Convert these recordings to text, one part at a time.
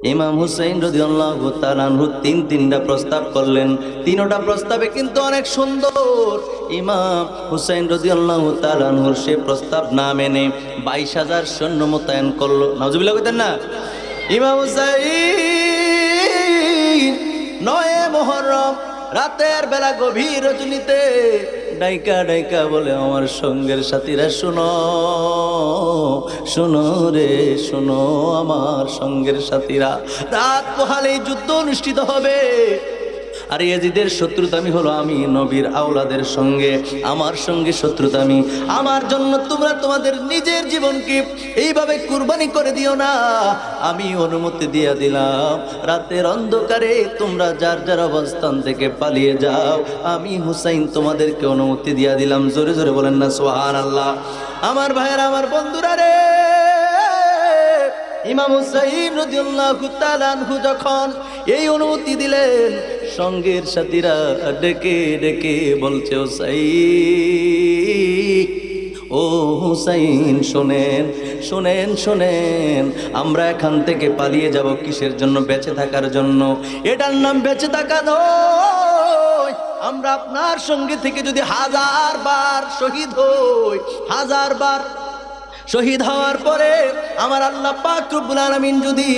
ইমাম হুসাইন রাদিয়াল্লাহু তাআলা আনহু তিনটা প্রস্তাব করলেন। তিনটা প্রস্তাবে কিন্তু অনেক সুন্দর। ইমাম হুসাইন রাদিয়াল্লাহু তাআলা আনহুর সে প্রস্তাব না মেনে 22,000 সৈন্য মোতায়েন করলো। নাউজুবিল্লাহ কইতেন না? ইমাম হুসাইন 9 মুহররম রাতের বেলা গভীর রজনীতে ডাইকা ডাইকা বলে, আমার সঙ্গের সাথীরা শোনো শোনো রে শোনো, আমার সঙ্গের সাথীরা, রাত পোহালেই যুদ্ধ অনুষ্ঠিত হবে। আর ইয়াজিদের শত্রুতামি হলো আমি নবীর আওলাদের সঙ্গে, আমার সঙ্গে শত্রুতামি। আমার জন্য তোমরা তোমাদের নিজের জীবনকে এইভাবে কুরবানি করে দিও না। আমি অনুমতি দিয়ে দিলাম, রাতের অন্ধকারে তোমরা যার যার অবস্থান থেকে পালিয়ে যাও। আমি হুসাইন তোমাদেরকে অনুমতি দিয়ে দিলাম। জোরে জোরে বলেন না সুবহানাল্লাহ। আমার ভাইয়েরা, আমার বন্ধুরা রে, ইমাম হুসাইন রাদিয়াল্লাহু তাআলা আনহু যখন এই অনুমতি দিলেন, সঙ্গের সাথীরা ডেকে ডেকে বলছে, হুসাইন, ও হুসাইন, শোনেন শোনেন শোনেন, আমরা এখান থেকে পালিয়ে যাব কিসের জন্য? বেঁচে থাকার জন্য। এটার নাম বেঁচে থাকা নয়। আমরা আপনার সঙ্গে থেকে যদি 1000 বার শহীদ হই, 1000 বার শহীদ হওয়ার পরে আমার আল্লাহ পাক রব্বুল আলামিন যদি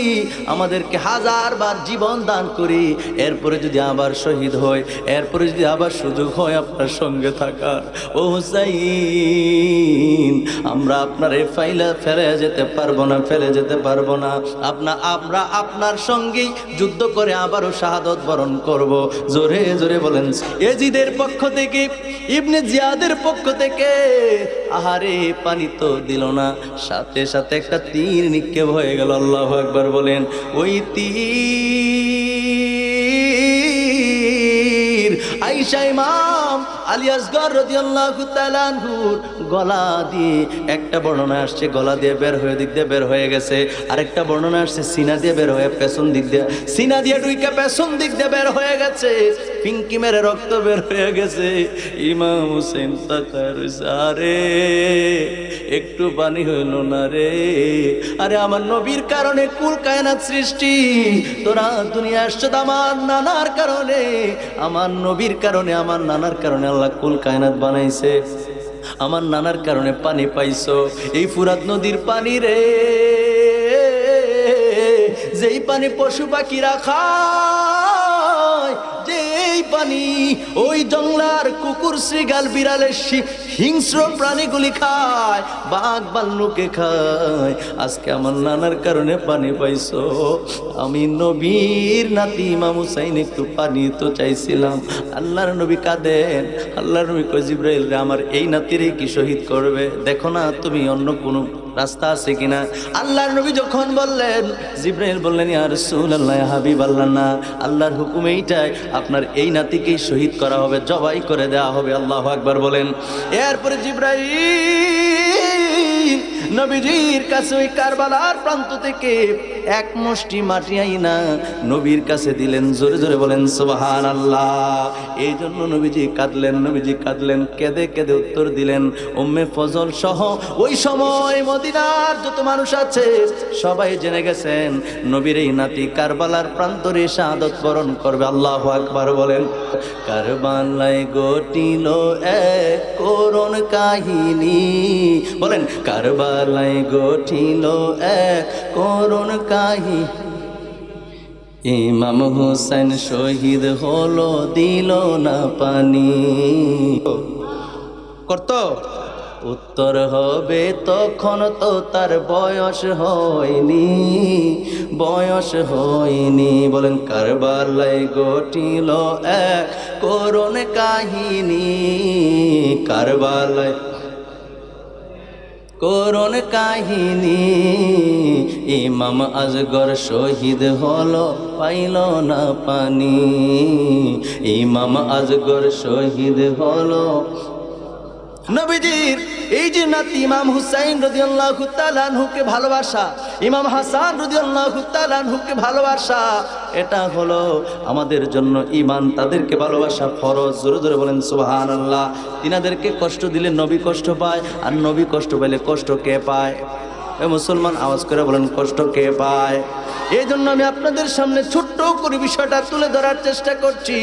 আমাদেরকে 1000 বার জীবন দান করি, এরপরে যদি আবার শহীদ হয়, এরপরে যদি আবার সুযোগ হয় আপনার সঙ্গে থাকার, ও হুসাইন, আমরা আপনার ফেলে যেতে পারবো না, ফেলে যেতে পারবো না। আমরা আপনার সঙ্গেই যুদ্ধ করে আবারও শাহাদত বরণ করব। জোরে জোরে বলেন। ইয়াজিদের পক্ষ থেকে, ইবনে জিয়াদের পক্ষ থেকে আহারে পানি তো দিল না, সাথে সাথে একটা তীর নিক্ষেপ হয়ে গেল। আল্লাহু আকবার বলেন। ওই তীর আয়েশা ইমাম আলী আসগর রাদিয়াল্লাহু তাআলা আনহুর গলা দিয়ে, একটা বর্ণনা আসছে গলা দিয়ে বের হয়ে দিক দিয়ে বের হয়ে গেছে, আরেকটা বর্ণনা আসছে সিনা দিয়ে বের হয়ে পেছন দিক দিয়ে, সিনা দিয়ে ঢুইকা পেছন দিক দিয়ে বের হয়ে গেছে, পিঙ্কি মেরে রক্ত বের হয়ে গেছে। ইমাম হুসেন তাকায় রইছে, আরে একটু পানি হইল না রে। আরে আমার নবীর কারণে কুল কায়নাত সৃষ্টি, তোরা দুনিয়া আসছ আমার নানার কারণে, আমার নবীর কারণে, আমার নানার কারণে আল্লাহ কুল কায়নাত বানাইছে। আমার নানার কারণে পানি পাইছো, এই ফুরাত নদীর পানি রে, যেই পানি পশু পাখিরা খায়, যেই পানি ওই জংলার কুকুর, শ্রীগাল, বিড়ালের হিংস্র প্রাণীগুলি খায়, বাঘ ভাল্লুকে খায়, আজকে আমার নানার কারণে পানি পাইছো। আমি নবীর নাতি ইমাম হুসাইন একটু পানি তো চাইছিলাম। আল্লাহর নবী কাঁদেন। আল্লাহর নবী কয়, জিবরাইল রে, আমার এই নাতিরে কি শহীদ করবে? দেখো না তুমি অন্য কোনো রাস্তা আছে কিনা। আল্লাহর নবী যখন বললেন, জিবরাইল বললেন, ইয়া রাসূলুল্লাহ, ইয়া হাবিবাল্লাহ, না, আল্লাহর হুকুম এইটাই, আপনার এই নাতিকেই শহীদ করা হবে, জবাই করে দেওয়া হবে। আল্লাহু আকবার বলেন। এরপরে জিবরাইল নবীজির কাছে ওই কারবালার প্রান্ত থেকে এক মুষ্টি মাটি আইনা নবীর কাছে দিলেন। জোরে জোরে বলেন সুবহানাল্লাহ। এই জন্য নবীজি কাঁদলেন, নবীজি কাঁদলেন, কেঁদে কেঁদে উত্তর দিলেন, উম্মে ফজল সহ ওই সময় মদিনার যত মানুষ আছে সবাই জেনে গেছেন নবীর এই নাতি কারবালার প্রান্তরে শাহাদত বরণ করবে। আল্লাহু আকবার বলেন। কারবালায় ঘটিল এক করুণ কাহিনী, বলেন, কারবালায় ঘটিল এক করুণ কাহিনী, ইমাম হুসাইন শহীদ হলো, দিল না পানি। করত উত্তর হবে, তখন তো তার বয়স হয়নি, বয়স হয়নি। বলেন, কারবালায় ঘটিল এক করুণ কাহিনী, কারবালায় করুণ কাহিনী, ইমাম আসগর শহীদ হলো, পাইল না পানি, ইমাম আসগর শহীদ হলো। নবীজির এই যে নাতি ইমাম হুসাইন রাদিয়াল্লাহু তাআলা আনহুকে ভালোবাসা, ইমাম হাসান রাদিয়াল্লাহু তাআলা আনহুকে ভালোবাসা, এটা হলো আমাদের জন্য ঈমান। তাদেরকে ভালোবাসা ফরজ। জোরে জোরে বলেন সুবহানাল্লাহ। তিনাদেরকে কষ্ট দিলে নবী কষ্ট পায়, আর নবী কষ্ট পেলে কষ্ট কে পায়? এ মুসলমান আওয়াজ করে বলেন কষ্ট কে পায়? এই জন্য আমি আপনাদের সামনে ছোট্ট করে বিষয়টা তুলে ধরার চেষ্টা করছি।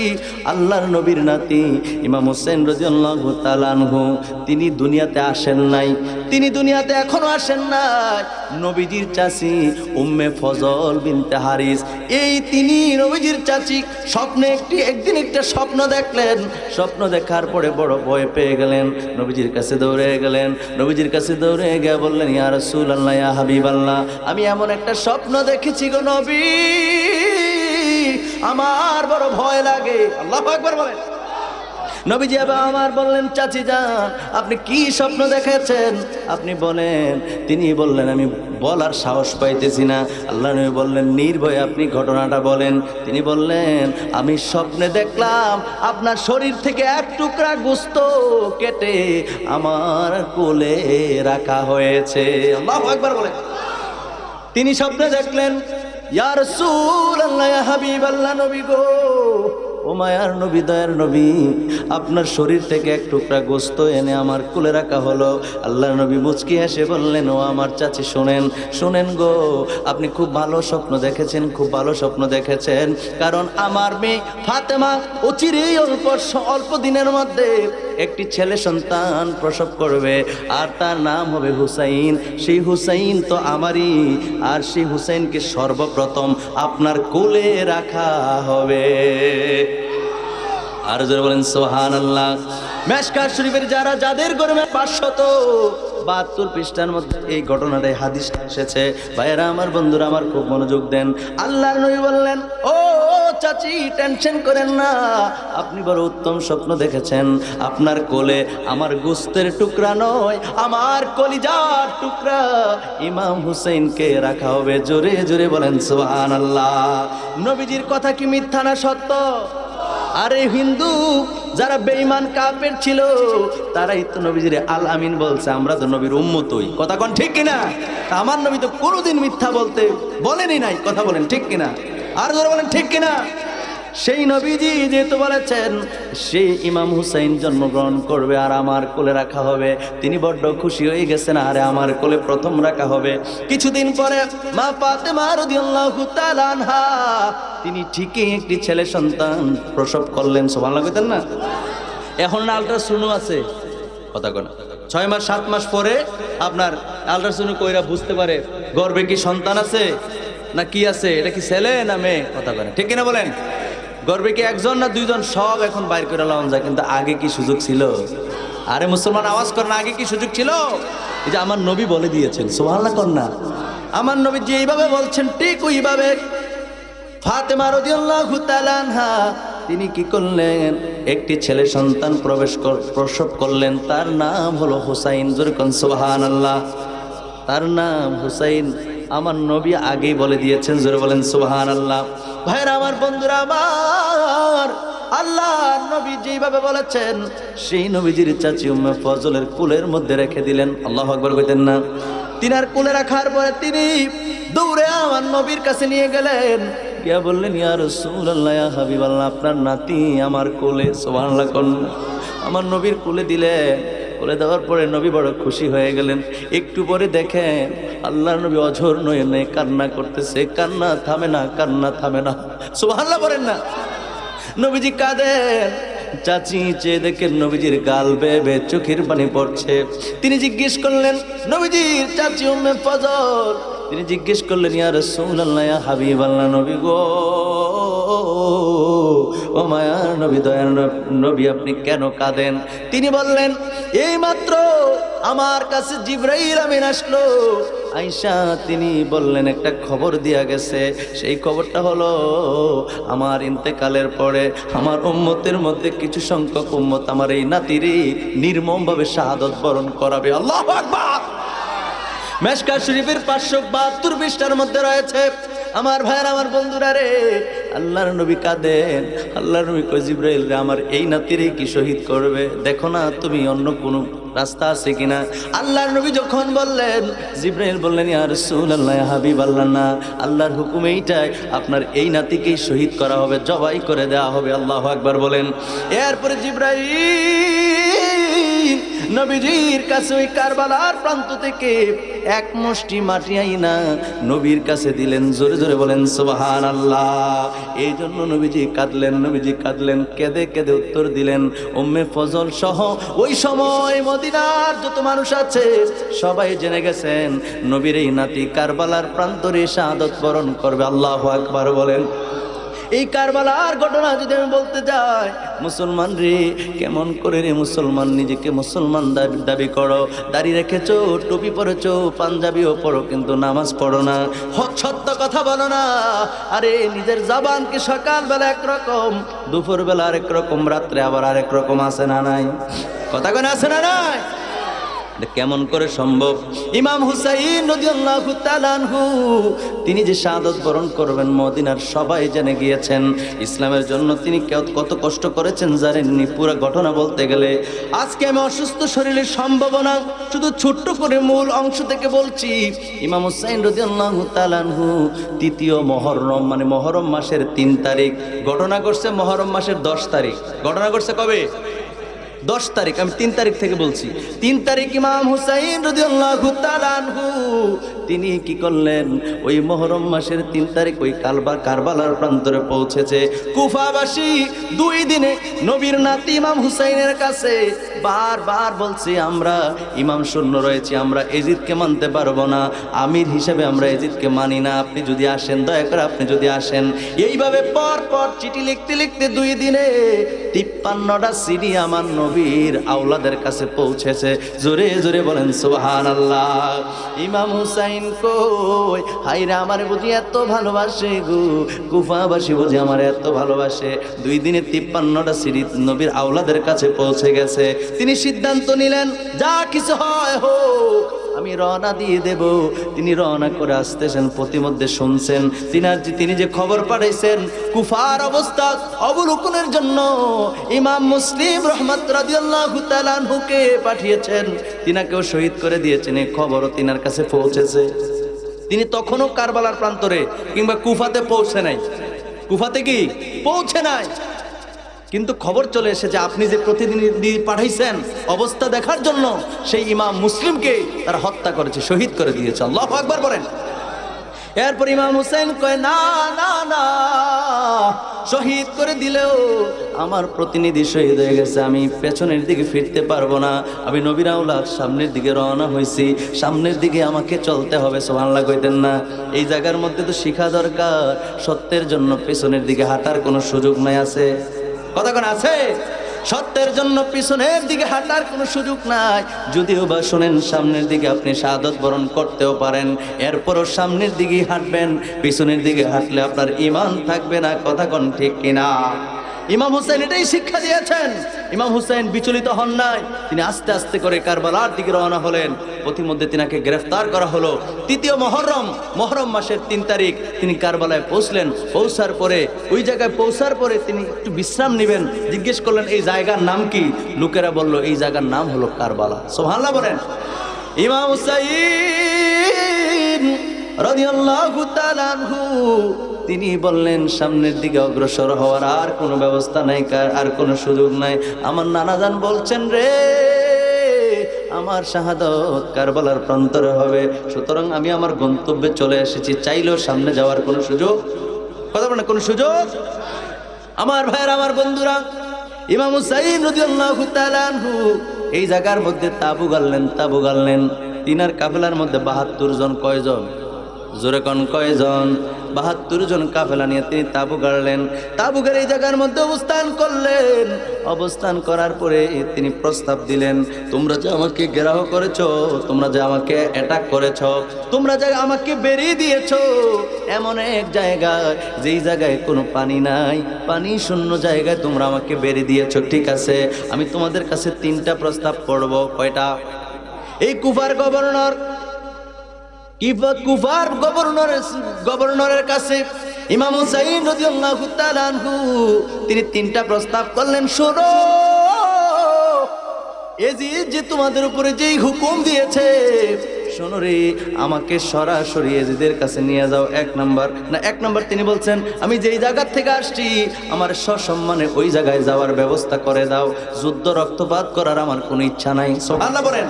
আল্লাহর নবীর নাতি ইমাম হোসেন রাদিয়াল্লাহু তাআলা আনহু তিনি দুনিয়াতে আসেন নাই, তিনি দুনিয়াতে এখনো আসেন নাই। নবীজির চাচি উম্মে ফজল বিনতে হারিস, এই তিনি নবীজির চাচি স্বপ্নে একদিন একটা স্বপ্ন দেখলেন। স্বপ্ন দেখার পরে বড় ভয় পেয়ে গেলেন, নবীজির কাছে দৌড়ে গেলেন। নবীজির কাছে দৌড়ে গিয়ে বললেন, ইয়া রাসূলুল্লাহ, ইয়া হাবিবাল্লাহ, আমি এমন একটা স্বপ্ন দেখেছি গো নবী, আমার বড় ভয় লাগে। আল্লাহু আকবার বলেন। নবীজি আবার আমার বললেন, চাচি যান, আপনি কি স্বপ্ন দেখেছেন আপনি বলেন। তিনি বললেন, আমি বলার সাহস পাইতেছি না। আল্লাহ নবী বললেন, নির্ভয়ে আপনি ঘটনাটা বলেন। তিনি বললেন, আমি স্বপ্নে দেখলাম আপনার শরীর থেকে এক টুকরা গোশত কেটে আমার কোলে রাখা হয়েছে। আল্লাহু আকবার বলেন। তিনি স্বপ্নে দেখলেন, ইয়া রাসূলুল্লাহ, ইয়া হাবিবাল্লাহ, নবী গো, ও মায়ার নবী, দয়ার নবী, আপনার শরীর থেকে এক টুকরা গোশত এনে আমার কোলে রাখা হলো। আল্লাহর নবী মুচকি হেসে বললেন, ও আমার চাচি শোনেন, শোনেন গো, আপনি খুব ভালো স্বপ্ন দেখেছেন, খুব ভালো স্বপ্ন দেখেছেন। কারণ আমার মেয়ে ফাতেমা অচিরেই অল্প দিনের মধ্যে একটি ছেলে সন্তান প্রসব করবে, আর তার নাম হবে হুসাইন। সেই হুসাইন তো আমারই, আর সেই হুসাইনকে সর্বপ্রথম আপনার কোলে রাখা হবে। আর যারা বলেন সুবহানাল্লাহ। মিশকাত শরীফের যাদের গরমে 572 পৃষ্ঠার মধ্যে এই ঘটনাটাই হাদিস এসেছে। ভাইয়েরা আমার, বন্ধুরা আমার, খুব মনোযোগ দেন। আল্লাহর নবী বললেন, ও চাচি টেনশন করেন না, আপনি বড় উত্তম স্বপ্ন দেখেছেন। আপনার কোলে আমার গোশতের টুকরা নয়, আমার কলিজার টুকরা ইমাম হুসাইনকে রাখা হবে। জোরে জোরে বলেন সুবহানাল্লাহ। নবীজির কথা কি মিথ্যা না সত্য? আরে হিন্দু যারা বেঈমান কাফের ছিল, তারাই তো নবীজির আল আমিন বলছে। আমরা তো নবীর উম্মতই, কথা কোন ঠিক কিনা? আমার নবী তো কোনোদিন মিথ্যা বলেনই নাই, কথা বলেন ঠিক কিনা? আর যারা বলেন ঠিক কিনা? সেই নবীজি যেহেতু বলেছেন সেই ইমাম হুসাইন জন্মগ্রহণ করবে আর আমার কোলে রাখা হবে, তিনি বড্ড খুশি হয়ে গেছেন। আরে আমার কোলে প্রথম রাখা হবে। কিছুদিন পরে মা ফাতেমা রাদিয়াল্লাহু তাআলা আনহা তিনি ঠিকই একটি ছেলে সন্তান প্রসব করলেন। সুবহানাল্লাহ কইতেন না? এখন আল্ট্রাসাউন্ড আছে, কথা কোন 6 মাস 7 মাস পরে আপনার আল্ট্রাসাউন্ড কইরা বুঝতে পারে গর্ভে কি সন্তান আছে না কি আছে, এটা কি ছেলে না মেয়ে, কথা বলেন ঠিক কিনা বলেন? গর্বে কি একজন না দুইজন, সব এখন বাইর করে লাগানো যায়। কিন্তু আগে কি সুযোগ ছিল? আরে মুসলমান আওয়াজ করেন, আগে কি সুযোগ ছিল? এই যে আমার নবী বলে দিয়েছেন, সুবহানাল্লাহ কর না। আমার নবী যে এইভাবে বলছেন ঠিক ওইভাবে ফাতেমা রাদিয়াল্লাহু তাআলা আনহা তিনি কি করলেন, একটি ছেলে সন্তান প্রসব করলেন। তার নাম হলো হুসাইন। জোরে কোন সুবহানাল্লাহ। তার নাম হুসাইন। আমার নবী আগেই বলে দিয়েছেন, জোরে বলেন সুবহানাল্লাহ। ভাইরা আমার, বন্ধুরা আমার, আল্লাহর নবী যেভাবে বলেছেন সেই নবীজির চাচি উম্মে ফজলের কোলের মধ্যে রেখে দিলেন। আল্লাহু আকবার কইতেন না? তিনার কোলে রাখার পরে তিনি দৌড়ে আমার নবীর কাছে নিয়ে গেলেন, গিয়া বললেন, ইয়া রাসূলুল্লাহ, ইয়া হাবিবাল্লাহ, আপনার নাতি আমার কোলে। সুবহানাল্লাহ কোন? আমার নবীর কোলে দিলেন। কোলে দেওয়ার পরে নবী বড় খুশি হয়ে গেলেন। একটু পরে দেখেন আল্লাহর নবী অঝর নয়নে কান্না করতেছে। কান্না থামে না, কান্না থামে না। সুবহানাল্লাহ বলেন না? নবীজি কাঁদেন। চাচি চেয়ে দেখেন নবীজির গাল বেয়ে বেয়ে চোখের পানি পড়ছে। তিনি জিজ্ঞেস করলেন, নবীজির চাচি উম্মে ফজল, তিনি জিজ্ঞেস করলেন, ইয়া রাসূলুল্লাহ, ইয়া হাবিবাল্লাহ, নবী গো, ও মায়ার নবী, দয়ার নবী, আপনি কেন কাঁদেন? তিনি বললেন, এইমাত্র আমার কাছে জিবরাইল আমিন আসলো। আয়েশা তিনি বললেন, একটা খবর দিয়া গেছে। সেই খবরটা হলো আমার ইন্তেকালের পরে আমার উম্মতের মধ্যে কিছু সংখ্যক উম্মত আমার এই নাতিরই নির্মমভাবে শাহাদত বরণ করাবে। আল্লাহু আকবার। মিশকাত শরীফের 572 পৃষ্ঠার মধ্যে রয়েছে। আমার ভাইয়ের, আমার বন্ধুরা রে, আল্লাহর নবী কাঁদেন। আল্লাহর নবী কয়, জিবরাইল রে, আমার এই নাতিরে কি শহীদ করবে? দেখো না তুমি অন্য কোনো রাস্তা আছে কিনা। আল্লাহর নবী যখন বললেন, জিবরাইল বললেন, ইয়া রাসূলুল্লাহ, ইয়া হাবিবাল্লাহ, না, আল্লাহর হুকুম এইটাই, আপনার এই নাতিকেই শহীদ করা হবে, জবাই করে দেওয়া হবে। আল্লাহু আকবার বলেন। এরপরে জিবরাইল নবীজির কাছে ওই কারবালার প্রান্ত থেকে এক মুষ্টি মাটি আইনা নবীর কাছে দিলেন। জোরে জোরে বলেন সুবহানাল্লাহ। এই জন্য নবীজি কাঁদলেন, কেঁদে কেঁদে উত্তর দিলেন, উম্মে ফজল সহ ওই সময় মদিনার যত মানুষ আছে সবাই জেনে গেছেন নবীর এই নাতি কারবালার প্রান্তরে শাহাদত বরণ করবে। আল্লাহু আকবার বলেন। এই কারবালার ঘটনা যদি আমি বলতে যাই, মুসলমান রে, কেমন করে রে মুসলমান নিজেকে মুসলমান দাবি করো, দাড়ি রেখেছো, টুপি পরেছো, পাঞ্জাবিও পড়ো, কিন্তু নামাজ পড়ো না, সত্য কথা বলো না। আরে নিজের জবানকে সকালবেলা একরকম, দুপুরবেলা আরেক রকম, রাত্রে আবার আরেক রকম, আছে না নাই? কথা কেন আছে না নাই? কেমন করে সম্ভব? ইমাম হুসাইন রাদিয়াল্লাহু তাআলা আনহু তিনি যে শাহাদাত বরণ করবেন মদিনার সবাই জেনে গিয়েছেন। ইসলামের জন্য তিনি কত কষ্ট করেছেন জানেননি? পুরো ঘটনা বলতে গেলে আজকে আমি অসুস্থ শরীরের সম্ভাবনা শুধু ছোট্ট করে মূল অংশ থেকে বলছি। ইমাম হুসাইন রাদিয়াল্লাহু তাআলা আনহু তৃতীয় মহররম, মানে মহরম মাসের 3 তারিখ, ঘটনা ঘটছে মহরম মাসের 10 তারিখ। ঘটনা ঘটছে কবে? 10 তারিখ। আমি 3 তারিখ থেকে বলছি। 3 তারিখ ইমাম হুসাইন রাদিয়াল্লাহু তাআলা আনহু তিনি কি করলেন? ওই মুহররম মাসের 3 তারিখ ওই কারবালার প্রান্তরে পৌঁছেছে। কুফাবাসী 2 দিনে নবীর নাতি ইমাম হুসাইনের কাছে বারবার বলছে, আমরা ইমাম শূন্য রয়েছি, আমরা এজিদকে মানতে পারবো না, আমির হিসেবে আমরা এজিদকে মানি না, আপনি যদি আসেন, দয়া করে আপনি যদি আসেন। এইভাবে পর পর চিঠি লিখতে লিখতে 2 দিনে 53টা চিঠি আমার নবীর আওলাদের কাছে পৌঁছেছে। জোরে জোরে বলেন সুবহানাল্লাহ। ইমাম হুসাইন কই, হায়রে আমারে বুঝি এত ভালোবাসে গো, কুফাবাসী বুঝি আমারে এত ভালোবাসে। 2 দিনে 53টা চিঠি নবীর আওলাদের কাছে পৌঁছে গেছে। তিনি সিদ্ধান্ত নিলেন, যা কিছু হয় হোক, আমি রওনা দিয়ে দেব। তিনি রওনা করে আসতেছেন, প্রতিমধ্যে শুনছেন তিনি যে খবর পাঠাইছেন কুফার অবস্থা অবলোকনের জন্য ইমাম মুসলিম রহমত রাদিয়াল্লাহু তাআলা আনহুকে পাঠিয়েছেন, তিনাকেও শহীদ করে দিয়েছেন। এই খবরও তিনার কাছে পৌঁছেছে। তিনি তখনও কারবালার প্রান্তরে কিংবা কুফাতে পৌঁছে নাই। কুফাতে কি পৌঁছে নাই, কিন্তু খবর চলে এসেছে আপনি যে প্রতিনিধি পাঠাইছেন অবস্থা দেখার জন্য, সেই ইমাম মুসলিমকে তারা হত্যা করেছে, শহীদ করে দিয়েছে। আল্লাহু আকবার বলেন। এরপর ইমাম হুসাইন কয়, না না না, শহীদ করে দিলেও আমার প্রতিনিধি শহীদ হয়ে গেছে, আমি পেছনের দিকে ফিরতে পারবো না, আমি নবীর আওলাদ সামনের দিকে রওনা হয়েছি, সামনের দিকে আমাকে চলতে হবে। সুবহানাল্লাহ কইতেন না? এই জায়গার মধ্যে তো শিখা দরকার, সত্যের জন্য পেছনের দিকে হাঁটার কোনো সুযোগ নাই। আছে কথা কোন আছে? সত্যের জন্য পিছনের দিকে হাঁটার কোনো সুযোগ নাই। যদিও বা শুনেন সামনের দিকে আপনি শাহাদত বরণ করতেও পারেন, এরপরও সামনের দিকে হাঁটবেন, পিছনের দিকে হাঁটলে আপনার ঈমান থাকবে না। কথা কোন ঠিক কিনা? ইমাম হুসাইন এটাই শিক্ষা দিয়েছেন। ইমাম হুসাইন বিচলিত হন নাই, তিনি আস্তে আস্তে করে কারবালার দিকে রওনা হলেন। পথিমধ্যে তিনাকে গ্রেফতার করা হলো। তৃতীয় মহরম মাসের 3 তারিখ তিনি কারবালায় পৌঁছলেন। ওই জায়গায় পৌঁছার পরে তিনি একটু বিশ্রাম নেবেন। জিজ্ঞেস করলেন, এই জায়গার নাম কি? লোকেরা বলল, এই জায়গার নাম হলো কারবালা। সুবহানাল্লাহ বলেন। ইমাম হুসাইন রাদিয়াল্লাহু তাআলা আনহু তিনি বললেন, সামনের দিকে অগ্রসর হওয়ার আর কোনো ব্যবস্থা নাই, আর কোনো সুযোগ নাই। আমার নানাজান বলছেন, রে আমার শাহাদত কারবালার প্রান্তরে হবে, সুতরাং আমি আমার গন্তব্যে চলে এসেছি, চাইলেও সামনে যাওয়ার কোনো সুযোগ, কথা বলেন, কোনো সুযোগ। আমার ভাইয়ের, আমার বন্ধুরা, ইমাম হুসাইন রাদিয়াল্লাহু তাআলা আনহু এই জায়গার মধ্যে তাবু গাড়লেন। তিনার কাফেলার মধ্যে 72 জন। কয়জন? জোরে কোন কয়জন? 72 জন কাফেলা নিয়ে তিনি তাবু গাড়লেন। তাবু গাড়ে এই জায়গার মধ্যে অবস্থান করলেন। অবস্থান করার পরে তিনি প্রস্তাব দিলেন, তোমরা যে আমাকে ঘেরাও করেছো, তোমরা যে আমাকে অ্যাটাক করেছো, তোমরা যে আমাকে বেরিয়ে দিয়েছো এমন এক জায়গায়, যেই জায়গায় কোনো পানি নাই, পানি শূন্য জায়গায় তোমরা আমাকে বেরিয়ে দিয়েছো। ঠিক আছে, আমি তোমাদের কাছে 3টা প্রস্তাব করব। কয়টা? এই কুফার গভর্নরের কাছে ইমাম হুসাইন রাদিয়াল্লাহু তাআলা আনহু তিনি 3টা প্রস্তাব করলেন। শোনো, এজিদ যে তোমাদের উপরে যেই হুকুম দিয়েছে শোনো রে, আমাকে সরাসরি এজিদের কাছে নিয়ে যাও। এক নাম্বার তিনি বলছেন, আমি যেই জায়গা থেকে আসছি আমার সসম্মানে ওই জায়গায় যাওয়ার ব্যবস্থা করে দাও, যুদ্ধ রক্তপাত করার আমার কোনো ইচ্ছা নাই। সুবহানাল্লাহ বলেন।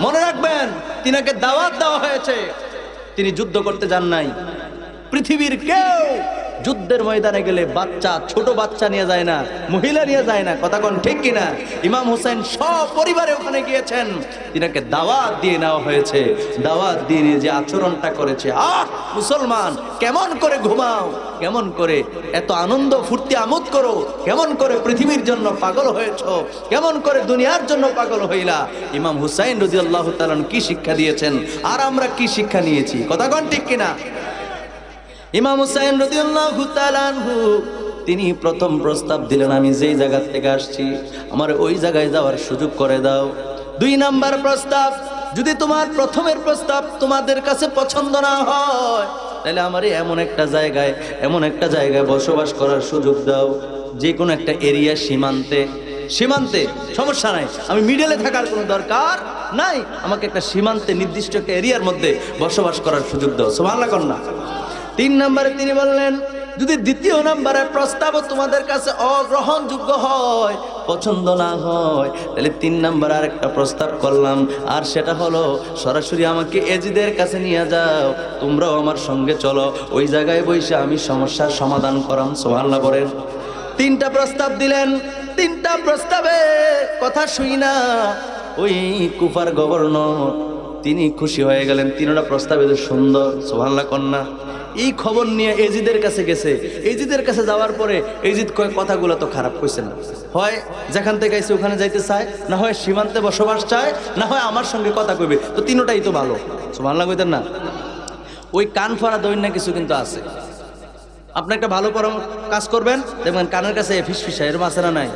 মনে রাখবেন, তিনাকে দাওয়াত দেওয়া হয়েছে, তিনি যুদ্ধ করতে যান নাই। পৃথিবীর কেউ যুদ্ধের ময়দানে গেলে ছোট বাচ্চা নিয়ে যায় না, মহিলা নিয়ে যায় না। কথা কোন ঠিক কিনা? ইমাম হুসাইন সপরিবারে ওখানে গিয়েছেন, তিনাকে দাওয়াত দিয়ে নেওয়া হয়েছে। দাওয়াত দিয়ে নিয়ে যে আচরণটা করেছে, মুসলমান কেমন করে ঘুমাও, কেমন করে এত আনন্দ ফুর্তি আমোদ করো, কেমন করে পৃথিবীর জন্য পাগল হয়েছো, কেমন করে দুনিয়ার জন্য পাগল হইলা। ইমাম হুসাইন রাদিয়াল্লাহু তাআলা কি শিক্ষা দিয়েছেন আর আমরা কি শিক্ষা নিয়েছি? কথা কোন ঠিক কিনা? ইমাম হুসাইন রাদিয়াল্লাহু তাআলা আনহু তিনি প্রথম প্রস্তাব দিলেন, আমি যেই জায়গা থেকে আসছি আমার ওই জায়গায় যাওয়ার সুযোগ করে দাও। 2 নাম্বার প্রস্তাব, যদি তোমার প্রথমের প্রস্তাব তোমাদের কাছে পছন্দ না হয় তাহলে আমারে এমন একটা জায়গায় বসবাস করার সুযোগ দাও, যে কোনো একটা এরিয়া, সীমান্তে সমস্যা নাই, আমি মিডলে থাকার কোনো দরকার নাই, আমাকে একটা সীমান্তে নির্দিষ্ট একটা এরিয়ার মধ্যে বসবাস করার সুযোগ দাও। সুবহানাল্লাহ কন্যা। 3 নম্বরে তিনি বললেন, যদি দ্বিতীয় নম্বরের প্রস্তাবও তোমাদের কাছে অগ্রহণযোগ্য হয়, পছন্দ না হয়, তাহলে 3 নম্বর আর একটা প্রস্তাব করলাম, আর সেটা হলো সরাসরি আমাকে এজিদের কাছে নিয়ে যাও, তোমরাও আমার সঙ্গে চলো, ওই জায়গায় বসে আমি সমস্যার সমাধান করাম। সুবহানাল্লাহ বলেন। 3টা প্রস্তাব দিলেন। 3টা প্রস্তাবে কথা শুই না ওই কুফার গভর্নর তিনি খুশি হয়ে গেলেন। 3টা প্রস্তাবে সুন্দর। সুবহানাল্লাহ কন্যা। এই খবর নিয়ে এজিদের কাছে গেছে। এজিদের কাছে যাওয়ার পরে এজিদ কয়, কথাগুলো তো খারাপ কইছে না, হয় যেখান থেকে আইছে ওখানে যাইতে চায়, না হয় সীমান্তে বসবাস চায়, না হয় আমার সঙ্গে কথা কইবে, তো 3টাই তো ভালো। সুবহানাল্লাহ কইতেন না? ওই কান ফাড়া দৈন্য কিছু কিন্তু আছে। আপনি একটা ভালো কাজ করবেন, দেখবেন কানের কাছে ফিসফিসা, এরকম আছে না নাই?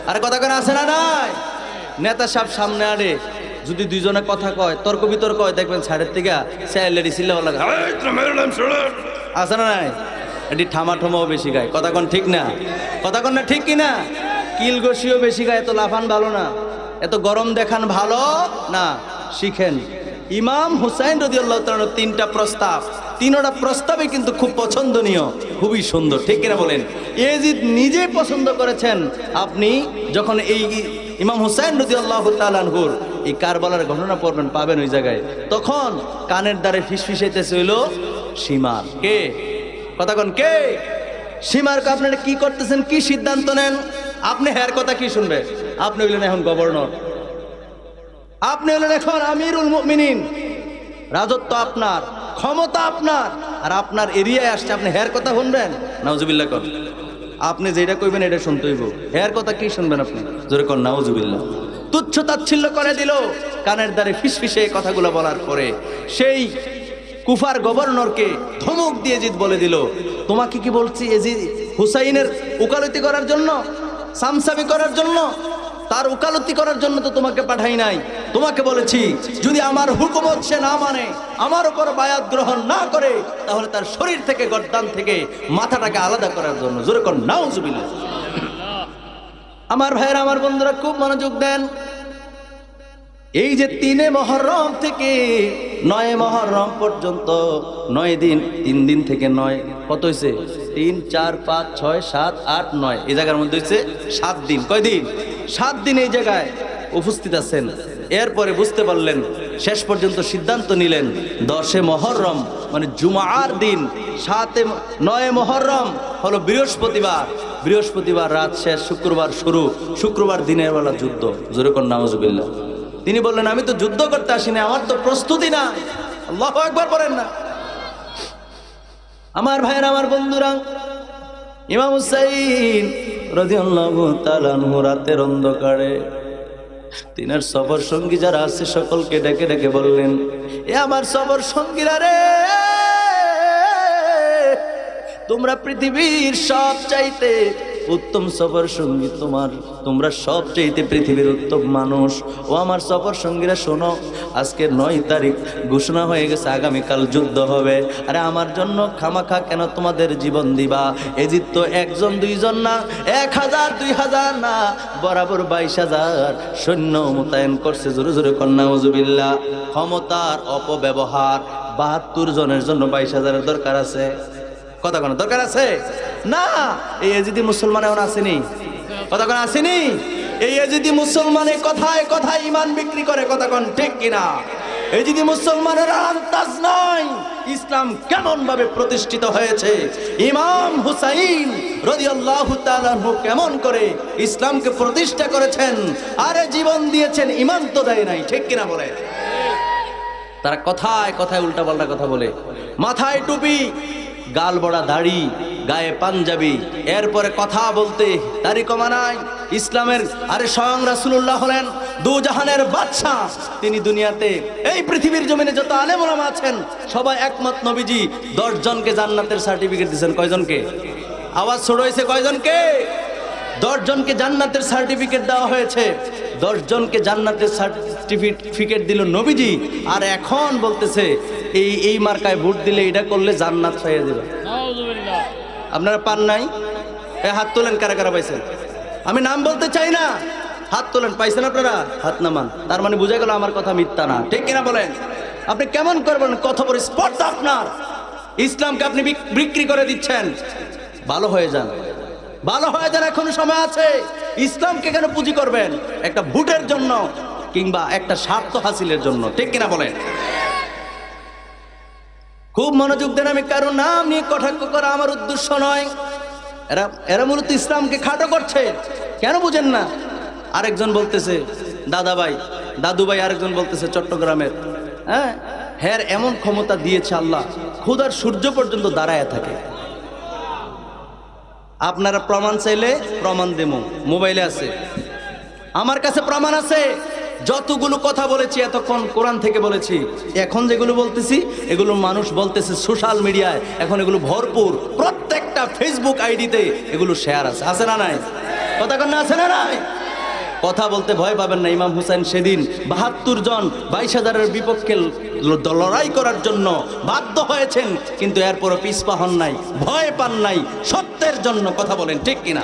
আরে কথা কেন আছে না নাই? নেতা সাহেব সামনে আরে যদি 2 জনে কথা কয়, তর্ক বিতর্ক হয়, দেখবেন সাইডের থেকে লেডি চিল্লা লাগে, আছে না নাই? এটি ঠামাও বেশি গায়। কথা কোন ঠিক না? কথা কোন না ঠিক কিনা? কিলগোশিও বেশি গায়। এত লাফান ভালো না, এত গরম দেখান ভালো না, শিখেন। ইমাম হুসাইন রাদিয়াল্লাহু তাআলা 3টা প্রস্তাব, 3টা প্রস্তাবে কিন্তু খুব পছন্দনীয়, খুবই সুন্দর। ঠিক কিনা বলেন? এজিদ নিজে পছন্দ করেছেন। আপনি যখন এই ইমাম হুসাইন রাদিয়াল্লাহু তাআলা আনহুর এই কারবালার ঘটনা পড়বেন, পাবেন ওই জায়গায়, তখন কানের দ্বারে ফিসফিসাইতেছে হইল সীমার। কে? কথা কোন কে? সীমারকে আপনারা কি করতেছেন, কি সিদ্ধান্ত নেন? আপনি হের কথা কি শুনবে? আপনি হইলেন এখন গভর্নর, আপনি হলেন এখন আমিরুল মুমিনিন, রাজত্ব আপনার, ক্ষমতা আপনার, আর আপনার এরিয়ায় আসছে, আপনি হের কথা শুনবেন? নাউজুবিল্লাহ কর। আপনি যেটা কইবেন এটা শুনতে হইব, হের কথা কি শুনবেন আপনি? জোরে কর নাউজুবিল্লাহ। তুচ্ছ তাচ্ছিল্য করে দিল কানের দ্বারে ফিসফিসে কথাগুলো বলার পরে। সেই কুফার গভর্নরকে ধমক দিয়ে এজিদ বলে দিল, তোমাকে কি বলছি এজিদ হুসাইনের উকালতি করার জন্য, সামসামি করার জন্য, তার উকালতি করার জন্য তো তোমাকে পাঠাই নাই। তোমাকে বলেছি যদি আমার হুকুমত সে না মানে, আমার উপর বায়াত গ্রহণ না করে, তাহলে তার শরীর থেকে, গর্দান থেকে মাথাটাকে আলাদা করার জন্য। জোরে কর নাউজুবিল্লাহ। আমার ভাইয়েরা, আমার বন্ধুরা খুব মনোযোগ দেন। এই যে 3 মুহররম থেকে 9 মুহররম পর্যন্ত 9 দিন, 3 দিন থেকে 9 কত হয়েছে? 3, 4, 5, 6, 7, 8, 9, এই জায়গার মধ্যে হয়েছে 7 দিন। কয় দিন? 7 দিন এই জায়গায় উপস্থিত আছেন। এরপরে বুঝতে পারলেন, শেষ পর্যন্ত সিদ্ধান্ত নিলেন 10 মুহররম মানে জুমার দিন, 9 মুহররম হলো বৃহস্পতিবার রাত শেষ, শুক্রবার শুরু, শুক্রবার দিনের বেলা যুদ্ধ। জোরে কর নাউজুবিল্লাহ। তিনি বললেন, আমি তো যুদ্ধ করতে আসিনি, আমার তো প্রস্তুতি না। আল্লাহু আকবার বলেন না। আমার ভাইয়েরা, আমার বন্ধুরা, ইমাম হুসাইন রাদিয়াল্লাহু তাআলা আনহু রাতের অন্ধকারে তিনার সফর সঙ্গী যারা আছে সকলকে ডেকে ডেকে বললেন, এ আমার সফর সঙ্গীরা রে, তোমরা পৃথিবীর সব চাইতে উত্তম সফর সঙ্গী তোমরা সবচেয়ে পৃথিবীর উত্তম মানুষ। ও আমার সফর সঙ্গীরা শোনো, আজকে 9 তারিখ ঘোষণা হয়ে গেছে আগামীকাল যুদ্ধ হবে। আরে আমার জন্য খামাখা কেন তোমাদের জীবন দিবা? এজিদ তো 1 2 জন না, 1000 2000 না, বরাবর 22,000 সৈন্য মোতায়েন করছে। জোরে জোরে কন্যা নাউজুবিল্লাহ। ক্ষমতার অপব্যবহার। 72 জনের জন্য 22,000-এর দরকার আছে? কথা কোনো দরকার আছে না। এই এজিদি মুসলমান এখন আসেনি, কথা কোন আসেনি। এই এজিদি মুসলমানের কথায় কথায় ইমান বিক্রি করে, কথা কোন ঠিক কিনা? এই যদি মুসলমানের আন্দাজ নাই ইসলাম কেমন ভাবে প্রতিষ্ঠিত হয়েছে, ইমাম হুসাইন রাদিয়াল্লাহু তাআলা আনহু কেমন করে ইসলামকে প্রতিষ্ঠা করেছেন, আরে জীবন দিয়েছেন, ইমান তো দেয় নাই, ঠিক কিনা বলে? তারা কথায় কথায় উল্টাপাল্টা কথা বলে, মাথায় টুপি, গাল বড়া দাড়ি, গায়ে পাঞ্জাবি, এরপরে কথা বলতে দাড়ি কমা নাই। ইসলামের আরে স্বয়ং রাসূলুল্লাহ হলেন দুজাহানের বাদশা। তিনি দুনিয়াতে এই পৃথিবীর জমিনে যত আলেম ওলামা আছেন সবাই একমত, নবীজি 10 জনকে জান্নাতের সার্টিফিকেট দিয়েছেন। কয়জনকে? আওয়াজ ছোট হয়েছে, কয়জনকে? 10 জনকে জান্নাতের সার্টিফিকেট দেওয়া হয়েছে। 10 জনকে জান্নাতের সার্টিফিকেট দিল নবীজি, আর এখন বলতেছে এই মার্কায় ভোট দিলে এটা করলে জান্নাত পেয়ে যাবে। আপনারা পান নাই? হাত তোলেন, কারা কারা পাইছেন? আমি নাম বলতে চাই না, হাত তোলেন। পাইছেন আপনারা? হাত নামান। তার মানে বুঝা গেল আমার কথা মিথ্যা না, ঠিক কিনা বলেন? আপনি কেমন করবেন? কত বড় স্পর্ধা আপনার! ইসলামকে আপনি বিক্রি করে দিচ্ছেন। ভালো হয়ে যান, ভালো হয়ে যান, এখনো সময় আছে। ইসলামকে কেন পুঁজি করবেন? একটা ভোটের জন্য কিংবা একটা স্বার্থ হাসিলের জন্য, ঠিক কিনা বলেন? খুব মনোযোগ দেন, আমি কারো নাম নিয়ে কটাক্ষ করা আমার উদ্দেশ্য নয়। এরা মূলত ইসলামকে খাটো করছে, কেন বুঝেন না? আরেকজন বলতেছে দাদা ভাই, দাদু ভাই, আরেকজন বলতেছে চট্টগ্রামের, হ্যাঁ এমন ক্ষমতা দিয়েছে আল্লাহ, ক্ষুধার সূর্য পর্যন্ত দাঁড়ায় থাকে। আপনারা প্রমাণ চাইলে প্রমাণ দেবো, মোবাইলে আছে, আমার কাছে প্রমাণ আছে। যতগুলো কথা বলেছি এতক্ষণ কোরআন থেকে বলেছি, এখন যেগুলো বলতেছি এগুলো মানুষ বলতেছে সোশ্যাল মিডিয়ায়, এখন এগুলো ভরপুর, প্রত্যেকটা ফেসবুক আইডিতে এগুলো শেয়ার আছে, আছে না নাই? কথা কন না, আছে না নাই? কথা বলতে ভয় পাবেন না। ইমাম হুসাইন সেদিন 72 জন 22,000-এর বিপক্ষে লড়াই করার জন্য বাধ্য হয়েছেন, কিন্তু এরপরও পিছপা হন নাই, ভয় পান নাই, সত্যের জন্য। কথা বলেন ঠিক কিনা?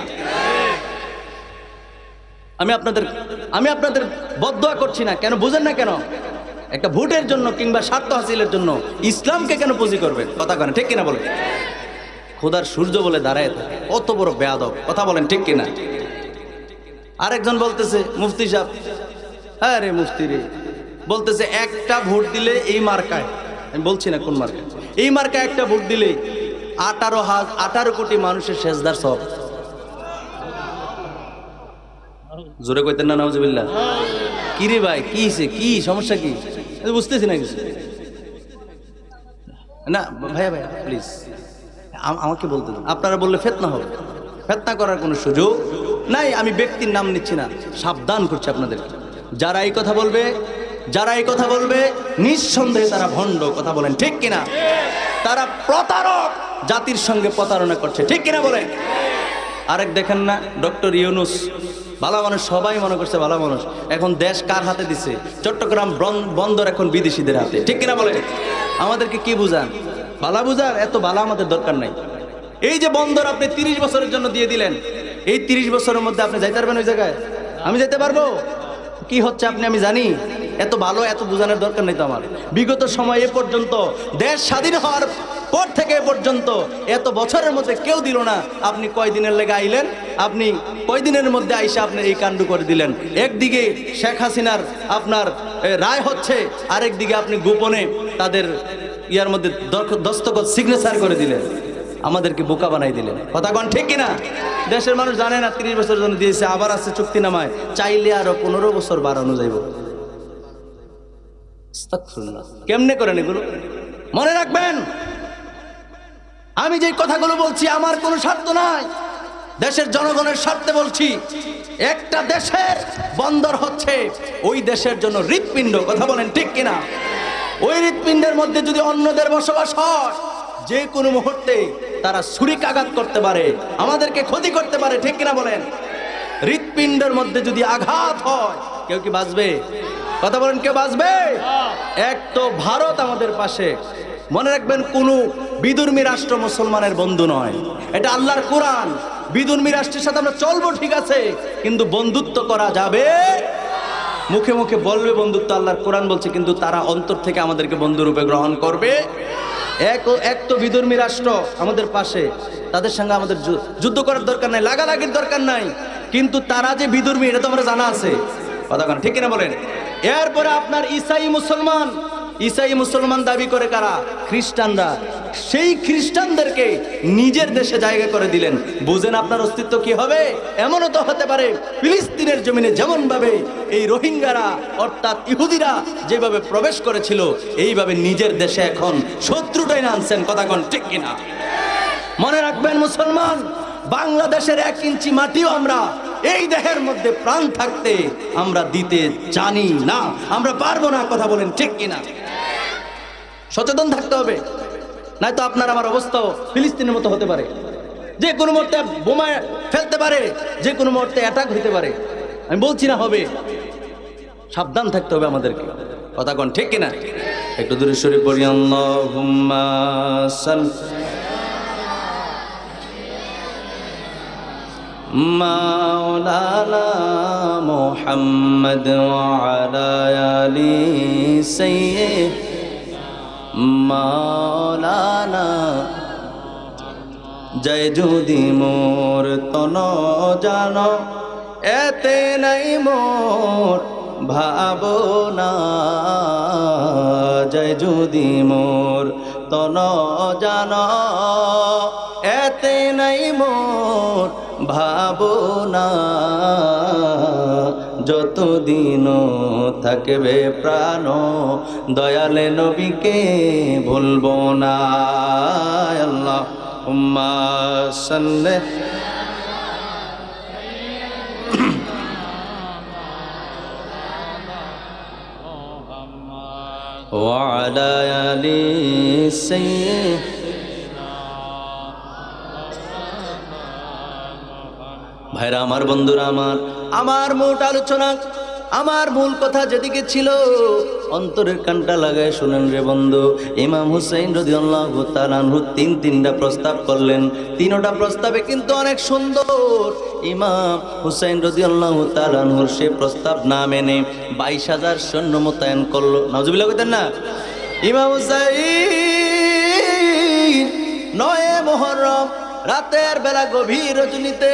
আমি আপনাদের বদদোয়া করছি না, কেন বুঝেন না কেন? একটা ভোটের জন্য কিংবা স্বার্থ হাসিলের জন্য ইসলামকে কেন পুঁজি করবেন? কথা বলেন ঠিক কিনা বলেন? খোদার সূর্য বলে দাঁড়ায় থাকে, অত বড় বেয়াদব। কথা বলেন ঠিক কিনা? আরেকজন বলতেছে মুফতি সাহেব, হ্যাঁ রে মুফতি রে, বলতেছে একটা ভোট দিলে এই মার্কায়, আমি বলছি না কোন মার্কায়, এই মার্কায় একটা ভোট দিলে 18 কোটি মানুষের সেজদার সব। জোরে কইতেন না নাউজুবিল্লাহ? কি রে ভাই, কি হইছে, কি সমস্যা, কি বুঝতেছি না কিছু। না ভাইয়া ভাইয়া প্লিজ আমাকে বলতে দিন, আপনারা বললে ফিতনা হবে, ফিতনা করার কোনো সুযোগ নাই। আমি ব্যক্তির নাম নিচ্ছি না, সাবধান করছি আপনাদেরকে। যারা এই কথা বলবে নিঃসন্দেহে তারা ভণ্ড। কথা বলেন ঠিক কিনা? তারা প্রতারক, জাতির সঙ্গে প্রতারণা করছে, ঠিক কিনা বলেন? আরেক দেখেন না ডক্টর ইউনূস, ভালো মানুষ, সবাই মনে করছে ভালো মানুষ, এখন দেশ কার হাতে দিছে? চট্টগ্রাম বন্দর এখন বিদেশিদের হাতে, ঠিক কিনা বলে? আমাদেরকে কি বুঝান? ভালো বুঝান? এত ভালো আমাদের দরকার নাই। এই যে বন্দর আপনি 30 বছরের জন্য দিয়ে দিলেন, এই 30 বছরের মধ্যে আপনি যাইতে পারবেন ওই জায়গায়? আমি যেতে পারবো? কি হচ্ছে আপনি আমি জানি, এত ভালো, এত বুঝানোর দরকার নেই তো আমার। বিগত সময় এ পর্যন্ত, দেশ স্বাধীন হওয়ার পর থেকে এ পর্যন্ত এত বছরের মধ্যে কেউ দিল না। আপনি কয়দিনের লেগে আইলেন, আপনি কয়দিনের মধ্যে আইসা আপনি এই কাণ্ড করে দিলেন। একদিকে শেখ হাসিনার আপনার রায় হচ্ছে, আরেকদিকে আপনি গোপনে তাদের ইয়ার মধ্যে দস্তখত সিগনেচার করে দিলেন, আমাদেরকে বোকা বানাই দিলেন। কথা কন ঠিক কিনা? দেশের মানুষ জানে না 30 বছরের জন্য দিয়েছে, আবার আছে চুক্তিনামায়, চাইলে আরো 15 বছর বাড়ানো যাইব। কেমনে করেন এগুলো? মনে রাখবেন, আমি যে কথাগুলো বলছি আমার কোনো স্বার্থ নাই, দেশের জনগণের স্বার্থে বলছি। একটা দেশের বন্দর হচ্ছে ওই দেশের জন্য হৃৎপিণ্ড। কথা বলেন ঠিক কিনা? ওই হৃৎপিণ্ডের মধ্যে যদি অন্যদের বসবাস হয়, যে কোনো মুহূর্তে তারা ছুরিকাঘাত করতে পারে, আমাদেরকে ক্ষতি করতে পারে, ঠিক কিনা বলেন? হৃৎপিণ্ডের মধ্যে যদি আঘাত হয় কেউ কি বাঁচবে? কথা বলেন, কেউ বাঁচবে? এক তো ভারত আমাদের পাশে, মনে রাখবেন কোনো বিধর্মী রাষ্ট্র মুসলমানের বন্ধু নয়, এটা আল্লাহর কোরআন। বিধর্মী রাষ্ট্রের সাথে আমরা চলবো ঠিক আছে, কিন্তু বন্ধুত্ব করা যাবে, মুখে মুখে বলবে বন্ধুত্ব, আল্লাহর কোরআন বলছে, কিন্তু তারা অন্তর থেকে আমাদেরকে বন্ধুরূপে গ্রহণ করবে। এক তো বিধর্মী রাষ্ট্র আমাদের পাশে, তাদের সঙ্গে আমাদের যুদ্ধ করার দরকার নাই, লাগালাগির দরকার নাই, কিন্তু তারা যে বিধর্মী এটা তো আমরা জানা আছে, কথা বলেন, ঠিক কিনা বলেন? এরপরে আপনার ঈসাই মুসলমান দাবি করে কারা? খ্রিস্টানরা। সেই খ্রিস্টানদেরকে নিজের দেশে জায়গা করে দিলেন। বুঝেন আপনার অস্তিত্ব কি হবে? এমনও তো হতে পারে ফিলিস্তিনের জমিনে যেমন ভাবে এই রোহিঙ্গারা অর্থাৎ ইহুদিরা যেভাবে প্রবেশ করেছিল, এইভাবে নিজের দেশে এখন শত্রুটাই না আনছেন, কথা কোন ঠিক কিনা? মনে রাখবেন মুসলমান, বাংলাদেশের 1 ইঞ্চি মাটিও আমরা এই দেহের মধ্যে প্রাণ থাকতে আমরা দিতে জানি না, আমরা পারবো না, কথা বলেন ঠিক কিনা? সচেতন থাকতে হবে, নয়তো আপনার আমার অবস্থাও ফিলিস্তিনের মতো হতে পারে, যে কোনো মুহূর্তে বোমা ফেলতে পারে, যে কোনো মুহূর্তে অ্যাটাক হতে পারে। আমি বলছি না হবে, সাবধান থাকতে হবে আমাদেরকে, কথা কোন ঠিক কিনা? একটু দূরে শরীফ পড়ি, আল্লাহুম্মা সাল্লি মাওলানা মুহাম্মদ ওয়া আলা আলি সাইয়্যিদ মাওলানা। জয় যদি মোর তন জানো, এতে নাই মোর ভাবনা। জয় যদি মোর তন জানো, এতে নাই মোর ভাবনা। যতদিন থাকবে প্রাণ, দয়ালে নবীকে ভুলবো না। আল্লাহুম্মা সাল্লি ওয়া আলা আলি সাইয়্যিদ। ভাইরা আমার, বন্ধুরা আমার মোট আলোচনা, আমার মূল কথা যেদিকে ছিল, অন্তরের কানটা লাগায় শুনেন রে বন্ধু। ইমাম হুসাইন রাদিয়াল্লাহু তাআলা আনহু তিনটা প্রস্তাব করলেন, তিনটা প্রস্তাবে কিন্তু অনেক সুন্দর। ইমাম হুসাইন রাদিয়াল্লাহু তাআলা আনহুর সে প্রস্তাব না মেনে 22,000 সৈন্য মোতায়েন করলো। নাউজুবিল্লাহ কইতেন না? ইমাম হুসাইন 9 মুহররম রাতের বেলা গভীর রজনীতে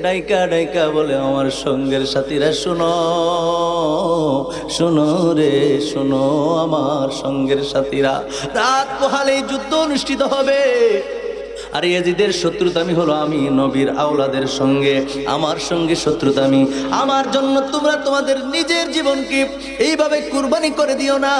ডাইকা ডাইকা বলে, আমার সঙ্গের সাথীরা শোনো, শোনো রে শোনো, আমার সঙ্গের সাথীরা, রাত পোহালেই যুদ্ধ অনুষ্ঠিত হবে। আর ইয়াজিদের শত্রুতামি হলো আমি নবীর আওলাদের সঙ্গে, আমার সঙ্গে শত্রুতামি। আমার জন্য তোমরা তোমাদের নিজের জীবনকে এইভাবে কুরবানি করে দিও না।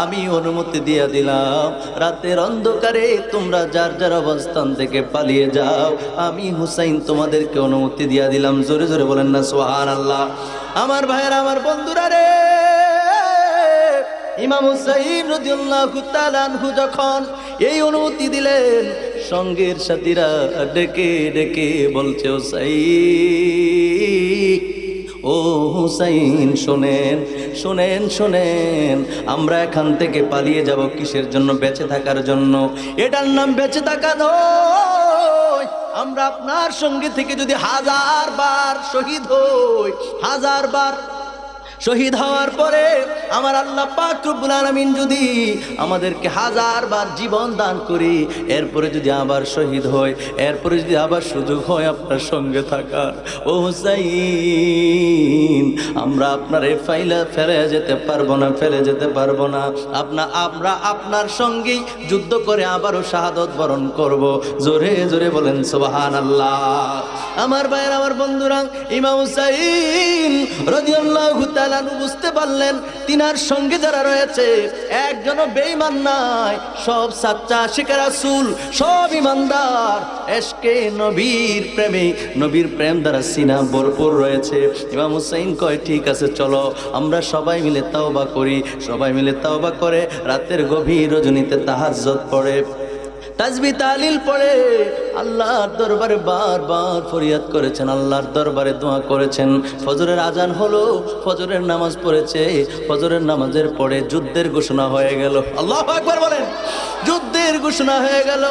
আমি অনুমতি দিয়ে দিলাম, রাতের অন্ধকারে তোমরা যার যার অবস্থান থেকে পালিয়ে যাও। আমি হুসাইন তোমাদেরকে অনুমতি দিয়ে দিলাম। জোরে জোরে বলেন না সুবহানাল্লাহ। আমার ভাইয়েরা, আমার বন্ধুরা রে, ইমাম হুসাইন রাদিয়াল্লাহু তাআলা আনহু যখন এই অনুমতি দিলেন, সঙ্গের সাথীরা ডেকে ডেকে বলছে, হুসাইন, ও হুসাইন শোনেন শোনেন শোনেন, আমরা এখান থেকে পালিয়ে যাব কিসের জন্য? বেঁচে থাকার জন্য। এটার নাম বেঁচে থাকা নয়। আমরা আপনার সঙ্গে থেকে যদি 1000 বার শহীদ হই, 1000 বার শহীদ হওয়ার পরে আমার আল্লাহ পাক রব্বুল আলামিন যদি আমাদেরকে 1000 বার জীবন দান করি, এরপরে যদি আবার শহীদ হয়, এরপরে যদি আবার সুযোগ হয় আপনার সঙ্গে থাকার, ও হুসাইন, আমরা আপনারে ফেলে যেতে পারবো না, ফেলে যেতে পারবো না। আমরা আপনার সঙ্গেই যুদ্ধ করে আবারও শাহাদত বরণ করব। জোরে জোরে বলেন সুবহানাল্লাহ। আমার ভাইয়ের, আমার বন্ধুরা, ইমাম হুসাইন রাদিয়াল্লাহু তাআলা বুঝতে পারলেন তিনার সঙ্গে যারা রয়েছে একজনও বেঈমান নাই, সব সাচ্চা আশিক রাসূল, সব ঈমানদার, এশকে নবীর প্রেমে, নবীর প্রেম দ্বারা সিনা ভরপুর রয়েছে। ইমাম হুসাইন কয়, ঠিক আছে চলো আমরা সবাই মিলে তাওবা করি। সবাই মিলে তাওবা করে রাতের গভীর রজনীতে তাহাজ্জুদ পড়ে। তাসবিহ তাহলিল পড়ে আল্লাহর দরবারে বারবার ফরিয়াদ করেছেন, আল্লাহর দরবারে দোয়া করেছেন। ফজরের আজান হলো, ফজরের নামাজ পড়েছে, ফজরের নামাজের পরে যুদ্ধের ঘোষণা হয়ে গেল। আল্লাহু আকবার বলেন। যুদ্ধের ঘোষণা হয়ে গেল,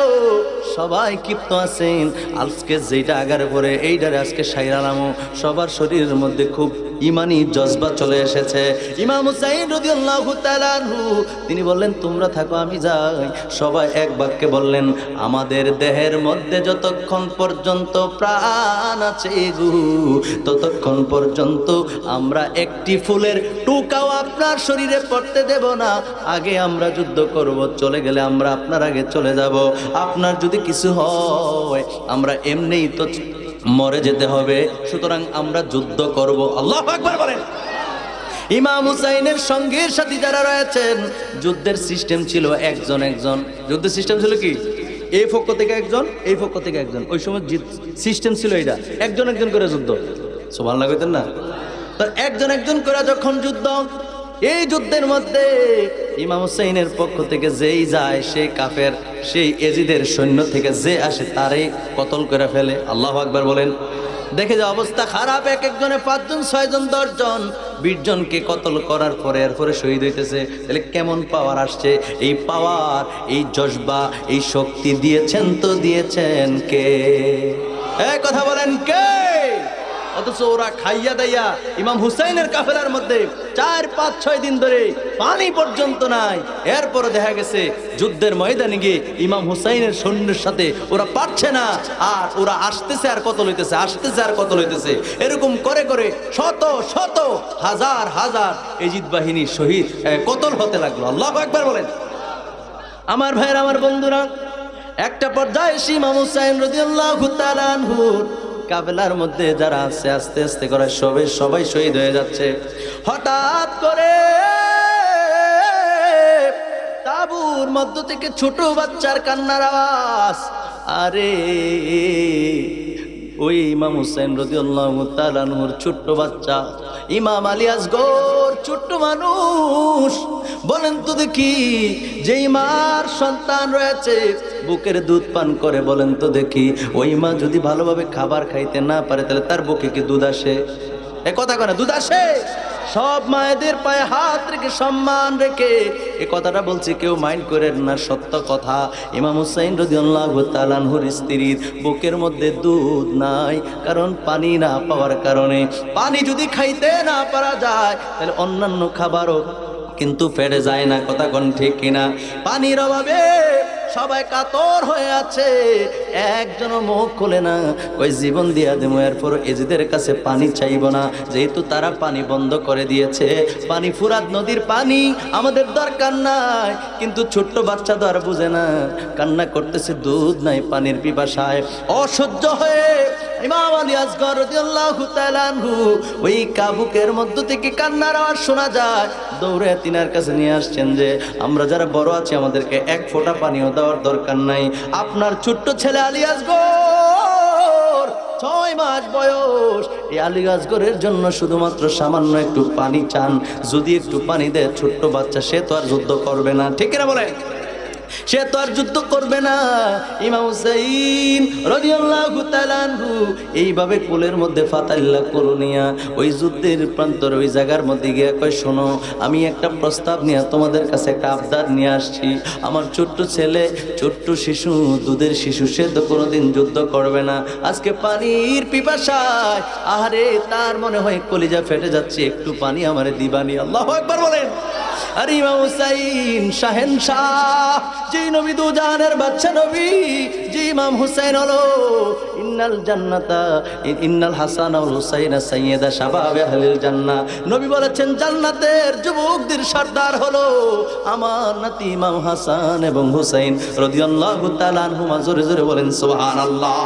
সবাই ক্ষিপ্ত আছেন। আজকে যেটা আগারে পরে এইটারে আজকে সাইরা নামো। সবার শরীরের মধ্যে খুব ইমানি জজবা চলে এসেছে। ইমাম হুসাইন রাদিয়াল্লাহু তাআলা আনহু তিনি বললেন, তোমরা থাকো, আমি যাই। সবাই এক বাক্যে বললেন, আমাদের দেহের মধ্যে যতক্ষণ পর্যন্ত প্রাণ আছে গো, ততক্ষণ পর্যন্ত আমরা একটি ফুলের টুকাও আপনার শরীরে পড়তে দেব না। আগে আমরা যুদ্ধ করব, চলে গেলে আমরা আপনার আগে চলে যাব। আপনার যদি কিছু হয় আমরা এমনিই তো মরে যেতে হবে, সুতরাং আমরা যুদ্ধ করব। আল্লাহু আকবার বলেন। ইমাম হুসাইনের সঙ্গীর সাথী যারা রয়েছেন, যুদ্ধের সিস্টেম ছিল একজন একজন। যুদ্ধের সিস্টেম ছিল কি? এই পক্ষ থেকে একজন, এই পক্ষ থেকে একজন। ওই সময় সিস্টেম ছিল এটা, একজন একজন করে যুদ্ধ। সুবহানাল্লাহ কইতেন না? তো একজন একজন করে যখন যুদ্ধ, এই যুদ্ধের মধ্যে ইমাম হুসাইনের পক্ষ থেকে যেই যায় সে কাফের, সেই এজিদের সৈন্য থেকে যে আসে তারই কতল করে ফেলে। আল্লাহু আকবার বলেন। দেখে যে অবস্থা খারাপ, এক একজনে 5 জন 6 জন 10 জন 20 জনকে কতল করার পরে এরপরে শহীদ হইতেছে। তাহলে কেমন পাওয়ার আসছে? এই পাওয়ার, এই জজবা, এই শক্তি দিয়েছেন তো দিয়েছেন কে? এই কথা বলেন কে? অথচ ওরা খাইয়া দাইয়া ইমাম হুসাইনের কাফেলার মধ্যে 4, 5, 6 দিন ধরে পানি পর্যন্ত নাই। এরপরে দেখা গেছে যুদ্ধের ময়দানে গিয়ে ইমাম হুসাইনের সৈন্যের সাথে ওরা পারছে না, আর ওরা আসতেছে আর কতল হইতেছে, আসতেছে আর কতল হইতেছে। এরকম করে করে শত শত হাজার হাজার এজিদ বাহিনী শহীদ কতল হতে লাগলো। আল্লাহু আকবার বলেন। আমার ভাইয়ের, আমার বন্ধুরা, একটা পর্যায়ে ইমাম হুসাইন রাদিয়াল্লাহু তাআলা আনহু কাফেলার মধ্যে যারা আছে আস্তে আস্তে করে সবাই শহীদ হয়ে যাচ্ছে। হঠাৎ করে তাঁবুর মধ্য থেকে ছোট বাচ্চার কান্নার আওয়াজ। আরে ওই ইমাম হুসাইন রাদিয়াল্লাহু তাআলা আনহুর ছোট্ট বাচ্চা ইমাম আলী আসগর, ছোট্ট মানুষ। বলেন তো দেখি, যেই মার সন্তান রয়েছে বুকের দুধ পান করে, বলেন তো দেখি ওই মা যদি ভালোভাবে খাবার খাইতে না পারে তাহলে তার বুকে কি দুধ আসে? এ কথা কয় না, দুধ আসে? সব মায়েদের পায়ে হাত রেখে সম্মান রেখে এ কথাটা বলছি, কেউ মাইন্ড করেন না, সত্য কথা। ইমাম হুসাইন রাদিয়াল্লাহু তাআলা আনহুর স্ত্রীর বুকের মধ্যে দুধ নাই, কারণ পানি না পাওয়ার কারণে। পানি যদি খাইতে না পারা যায় তাহলে অন্যান্য খাবারও কিন্তু ফেড়ে যায় না। কথা কোন ঠিক কিনা? পানির অভাবে সবাই কাতর হয়ে আছে, একজনও মুখ খোলে না। ওই জীবন দিয়া দেবো, এরপর এজিদের কাছে পানি চাইব না, যেহেতু তারা পানি বন্ধ করে দিয়েছে। পানি ফুরাত নদীর পানি আমাদের দরকার নাই। কিন্তু ছোট্ট বাচ্চা তো আর বুঝে না, কান্না করতেছে, দুধ নাই, পানির পিপাসায় অসহ্য হয়ে ইমাম আলী আসগর রাদিয়াল্লাহু তাআলা আনহু ওই কাবুকের মধ্য থেকে কান্নার আওয়াজ শোনা যায়। দৌড়ে তিনার কাছে নিয়ে আসছেন যে আমরা যারা বড় আছি আমাদেরকে এক ফোঁটা পানিও দেওয়ার দরকার নাই। আপনার ছোট্ট ছেলে আলী আসগর 6 মাস বয়স, এই আলী আসগরের জন্য শুধুমাত্র সামান্য একটু পানি চান। যদি একটু পানি দেয় ছোট্ট বাচ্চা, সে তো আর যুদ্ধ করবে না। ঠিক না বলে? সে তো আর যুদ্ধ করবে না। ইমাম হুসাইন রাদিয়াল্লাহু তাআলা আনহু এইভাবে কোলের মধ্যে ফাতাল্লা করুনিয়া ওই যুদ্ধের প্রান্তর ওই জায়গার মধ্যে গিয়ে কয়, শোনো, আমি একটা প্রস্তাব নিয়ে তোমাদের কাছে একটা আবদার নিয়ে আসছি। আমার ছোট্ট ছেলে, ছোট্ট শিশু, দুধের শিশু, সে তো কোনোদিন যুদ্ধ করবে না। আজকে পানির পিপাসায় আহারে তার মনে হয় কলিজা ফেটে যাচ্ছে, একটু পানি আমারে দিবানি। আল্লাহু আকবার বলেন। আর ইমাম হুসাইন শাহেনশাহ, যে নবী দু জাহানের বাদশা নবী, যে ইমাম হুসাইন হলো ইন্নাল হাসান ওয়াল হুসাইন সাইয়্যিদা শাবাবে আহলিল জান্নাহ। নবী বলেছেন জান্নাতের যুবকদের সর্দার হলো আমার নাতি ইমাম হাসান এবং হুসাইন রাদিয়াল্লাহু তাআলা আনহুমা। জোরে জোরে বলেন সুবহানাল্লাহ,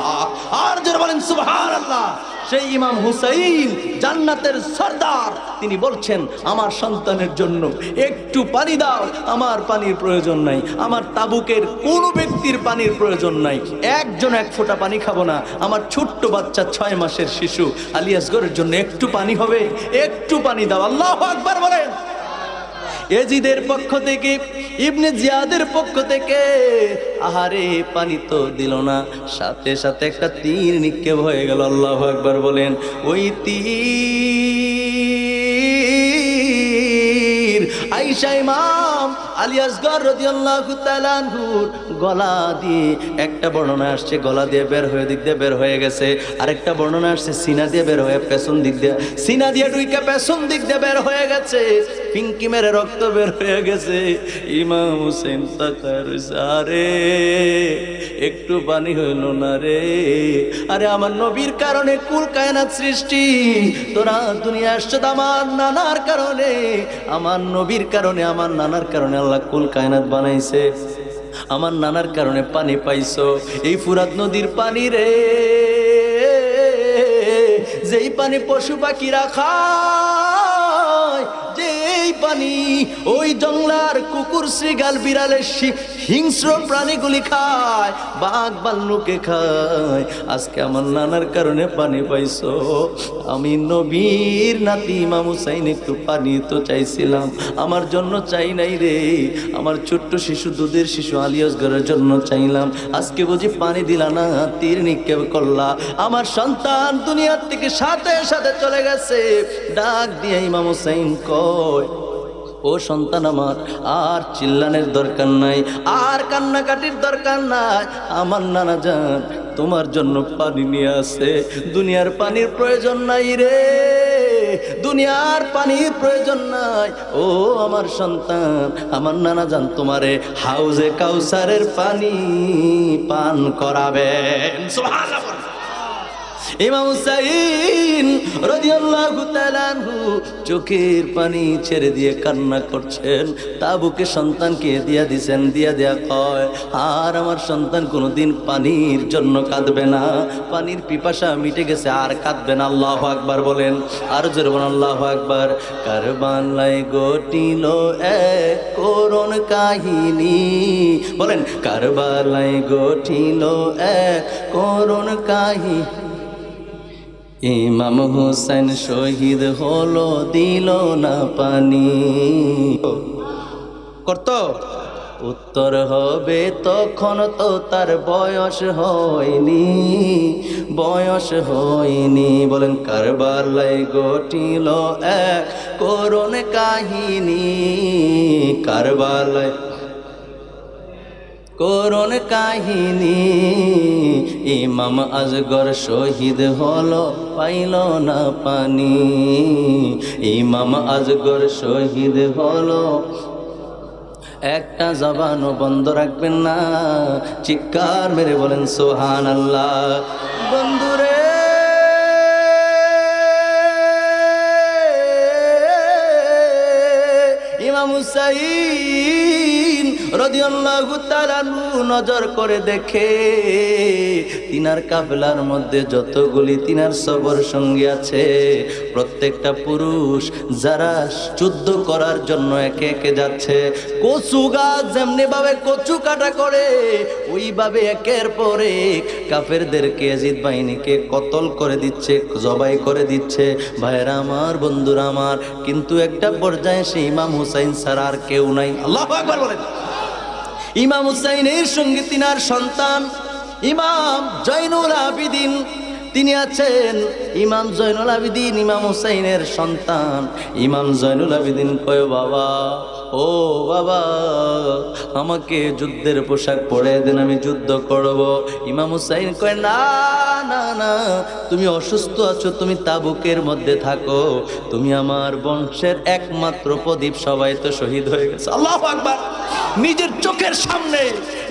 আর জোরে বলেন সুবহানাল্লাহ। সেই ইমাম হুসাইন জান্নাতের সর্দার, তিনি বলছেন আমার সন্তানের জন্য একটু পানি দাও, আমার পানির প্রয়োজন নাই, আমার তাবুকের কোনো ব্যক্তির পানির প্রয়োজন নাই, একজন এক ফোঁটা পানি খাবো না, আমার ছোট্ট বাচ্চা 6 মাসের শিশু আলী আসগরের জন্য একটু পানি হবে, একটু পানি দাও। আল্লাহু আকবার বলেন। এজিদের পক্ষ থেকে, ইবনে জিয়াদের পক্ষ থেকে আহারে পানি তো দিল না, সাথে সাথে একটা তীর নিক্ষেপ হয়ে গেল। আল্লাহু আকবার বলেন। ওই তীর আয়েশা ইমাম আলী আসগর রাদিয়াল্লাহু তাআলা আনহুর গলা দিয়ে, একটা বর্ণনা আসছে গলা দিয়ে বের হয়ে দিক দিয়ে বের হয়ে গেছে, আরেকটা বর্ণনা আসছে সিনা দিয়ে বের হয়ে পেছন দিক দিয়ে, সিনা দিয়ে ঢুকে পেছন দিক দিয়ে বের হয়ে গেছে, পিঙ্কি মেরে রক্ত বের হয়ে গেছে। ইমাম হোসেন তাকায় রইছে, আরে একটু পানি হইল না রে, আরে আমার নবীর কারণে কুল কায়নাত সৃষ্টি, তোরা দুনিয়া আসছো আমার নানার কারণে, আমার নবীর কারণে, আমার নানার কারণে আল্লাহ কুল কায়নাত বানাইছে, আমার নানার কারণে পানি পাইছো, এই ফুরাত নদীর পানি রে, যেই পানি পশু পাখিরা খায়, যেই পানি ওই জঙ্গলার কুকুর শ্রীগাল বিড়ালের হিংস্র প্রাণীগুলি খায়, বাঘ ভাল্লুকে খায়, আজকে আমার নানার কারণে পানি পাইছো। আমি নবীর নাতি ইমাম হুসাইন একটু পানি তো চাইছিলাম, আমার জন্য চাই নাই রে, আমার ছোট্ট শিশু, দুধের শিশু আলী আসগরের জন্য চাইলাম, আজকে বুঝি পানি দিলা না, তীর নিক্ষেপ করলা, আমার সন্তান দুনিয়ার থেকে সাথে সাথে চলে গেছে। ডাক দিয়ে ইমাম হুসাইন কয়, ও সন্তান আমার, আর চিল্লানের দরকার নাই, আর কান্নাকাটির দরকার নাই, আমার নানা জান তোমার জন্য পানি নিয়ে আসে, দুনিয়ার পানির প্রয়োজন নাই রে, দুনিয়ার পানির প্রয়োজন নাই, ও আমার সন্তান, আমার নানা জান তোমারে হাউজে কাউসারের পানি পান করাবেন। সুবহানাল্লাহ। ইমাম হুসাইন রাদিয়াল্লাহু তাআলা আনহু চোখের পানি ছেড়ে দিয়ে কান্না করছেন, তাবুকে সন্তানকে দিয়া দিছেন, দিয়া দেয়া কয়, আর আমার সন্তান কোনোদিন পানির জন্য কাঁদবে না, পানির পিপাসা মিটে গেছে, আর কাঁদবে না। আল্লাহু আকবার বলেন, আর জোরে বলেন আল্লাহু আকবার। কারবালায় ঘটিল এক করুণ কাহিনী, বলেন কারবালায় ঘটিল এক করুণ কাহিনী, ইমাম হুসাইন শহীদ হলো দিল না পানি, করত উত্তর হবে তখন তো তার বয়স হয়নি, বয়স হয়নি। বলেন কারবালায় ঘটিল এক করুণ কাহিনী, কারবালায় করুণ কাহিনী, ইমাম আসগর শহীদ হলো পাইল না পানি, ইমাম আসগর শহীদ হলো। একটা জবানও বন্ধ রাখবেন না, চিৎকার মেরে বলেন সুবহানাল্লাহ। বন্ধুরে ইমাম হুসাইন রাদিয়াল্লাহু তাআলা নজর করে দেখে তিনার কাফেলার মধ্যে যতগুলি তিনার সবর সঙ্গী আছে, প্রত্যেকটা পুরুষ যারা যুদ্ধ করার জন্য একে একে যাচ্ছে, কচু গাছ যেমনি ভাবে কচু কাটা করে ওইভাবে একের পরে কাফেরদেরকে, ইয়াজিদ বাহিনীকে কতল করে দিচ্ছে, জবাই করে দিচ্ছে। ভাইরা আমার, বন্ধুরা আমার, কিন্তু একটা পর্যায়ে সেই ইমাম হুসাইন ছাড়া আর কেউ নাই। আল্লাহু আকবার বলেন। ইমাম হুসাইনের সঙ্গে তিনার সন্তান ইমাম জয়নুল আবিদিন তিনি আছেন। ইমাম জয়নুল আবিদিন ইমাম হুসাইনের সন্তান। ইমাম জয়নুল আবিদিন কয়, বাবা, ও বাবা, আমাকে যুদ্ধের পোশাক পরে দেন, আমি যুদ্ধ করব। ইমাম হুসাইন কয়, না না না, তুমি অসুস্থ আছো, তুমি তাবুকের মধ্যে থাকো, তুমি আমার বংশের একমাত্র প্রদীপ, সবাই তো শহীদ হয়ে গেছে। আল্লাহু আকবার। নিজের চোখের সামনে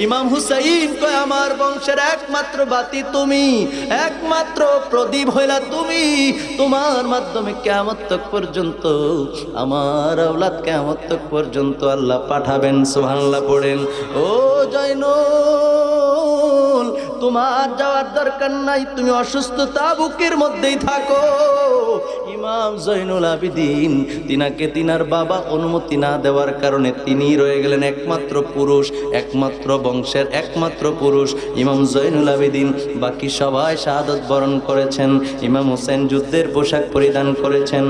ইমাম হুসাইন কয়, আমার বংশের একমাত্র বাতি তুমি, একমাত্র প্রদীপ হইলা তুমি, তোমার মাধ্যমে কিয়ামত তক পর্যন্ত আমার আওলাদ কিয়ামত তক পর্যন্ত আল্লাহ পাঠাবেন। সুবহানাল্লাহ পড়েন। ও জয়নুল, তোমার যাওয়ার দরকার নাই, তুমি অসুস্থ তাবুকের মধ্যেই থাকো। ইমাম জয়নুল আবিদিন তিনাকে তিনার বাবা অনুমতি না দেওয়ার কারণে তিনি রয়ে গেলেন একমাত্র পুরুষ, একমাত্র বংশের একমাত্র পুরুষ ইমাম জয়নুল আবিদিন। বাকি সবাই শাহাদত বরণ করেছেন। ইমাম হোসেন যুদ্ধের পোশাক পরিধান করেছেন।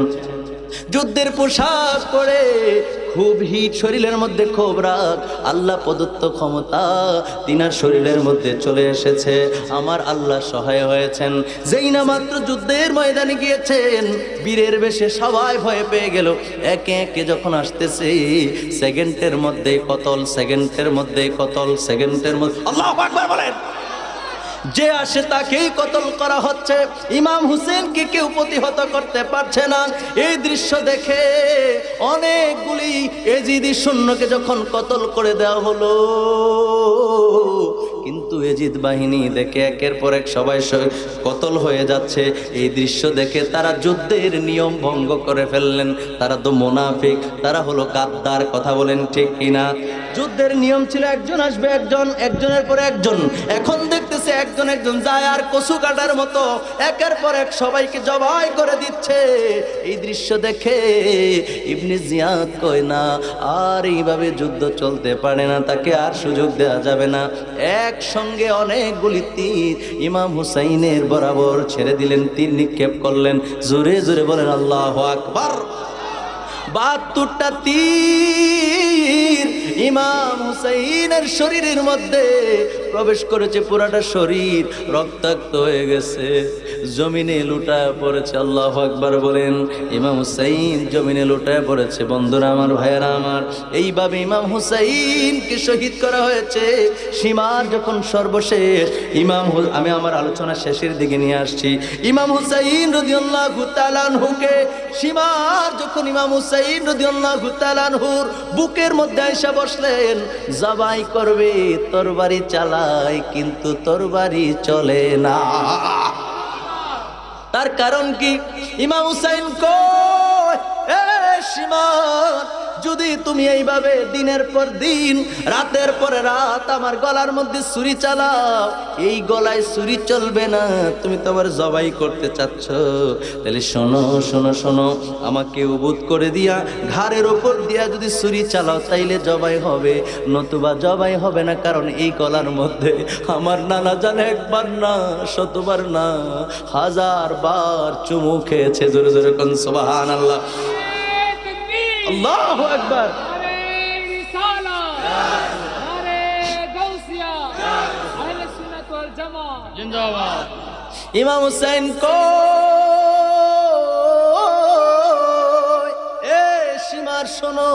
যুদ্ধের পোশাক পরে খুব হিট, শরীরের মধ্যে খুব রাগ, আল্লাহ প্রদত্ত ক্ষমতা তিনার শরীরের মধ্যে চলে এসেছে। আমার আল্লাহ সহায় হয়েছেন। যেই না মাত্র যুদ্ধের ময়দানে গিয়েছেন, বীরের বেশে সবাই ভয় পেয়ে গেল। একে একে যখন আসতেছে, সেকেন্ডের মধ্যে কতল, সেকেন্ডের মধ্যে কতল, সেকেন্ডের মধ্যে আল্লাহু আকবার বলেন। যে আসে তাকেই কতল করা হচ্ছে। ইমাম হুসেনকে কেউ প্রতিহত করতে পারছে না। এই দৃশ্য দেখে অনেকগুলি এজিদি সৈন্যকে যখন কতল করে দেওয়া হলো, কিন্তু এজিদ বাহিনী দেখে একের পর এক সবাই কতল হয়ে যাচ্ছে। এই দৃশ্য দেখে তারা যুদ্ধের নিয়ম ভঙ্গ করে ফেললেন। তারা তো মুনাফিক, তারা হলো গাদ্দার। কথা বলেন ঠিক কিনা? যুদ্ধের নিয়ম ছিল একজন আসবে একজন, একজনের পর একজন। এখন দেখতেছে একজন একজন যায় আর কচু কাটার মতো একের পর এক সবাইকে জবাই করে দিচ্ছে। এই দৃশ্য দেখে ইবনে জিয়াদ কয় না, আর এইভাবে যুদ্ধ চলতে পারে না, তাকে আর সুযোগ দেওয়া যাবে না। একসঙ্গে অনেকগুলি তীর ইমাম হুসাইনের বরাবর ছেড়ে দিলেন, তীর নিক্ষেপ করলেন। জোরে জোরে বলেন আল্লাহু আকবার। 72টা তীর ইমাম হুসাইনের শরীরের মধ্যে প্রবেশ করেছে। পুরাটা শরীর রক্তাক্ত হয়ে গেছে, জমিনে লুটায় পড়েছে। আল্লাহু আকবার বলেন। ইমাম হুসাইন জমিনে লুটায় পড়েছে। বন্ধুরা আমার, ভাইয়েরা আমার, এইভাবে ইমাম হুসাইনকে শহীদ করা হয়েছে। সীমার যখন সর্বশেষ আমি আমার আলোচনা শেষের দিকে নিয়ে আসছি। ইমাম হুসাইন রাদিয়াল্লাহু তাআলা আনহুকে সীমার যখন ইমাম হুসাইন রাদিয়াল্লাহু তাআলা আনহুর বুকের মধ্যে আইসা বসলেন, জবাই করবে, তরবারি চালায় কিন্তু তরবারি চলে না। তার কারণ কি? ইমাম হুসাইন কয়, এ সীমান, যদি তুমি এইভাবে দিনের পর দিন, রাতের পরে রাত আমার গলার মধ্যে ছুরি চালাও, এই গলায় ছুরি চলবে না। তুমি তো আবার জবাই করতে চাচ্ছ, তাহলে শোনো শোনো শোনো, আমাকে উবুদ করে দিয়া ঘাড়ের ওপর দিয়া যদি ছুরি চালাও তাইলে জবাই হবে, নতুবা জবাই হবে না। কারণ এই গলার মধ্যে আমার নানা জানে একবার না, শতবার না, 1000 বার চুমু খেয়েছে। জোরে জোরে কোন সুবহানাল্লাহ, আল্লাহু আকবার। ইমাম হুসাইন কয়, এ সীমার শোনো,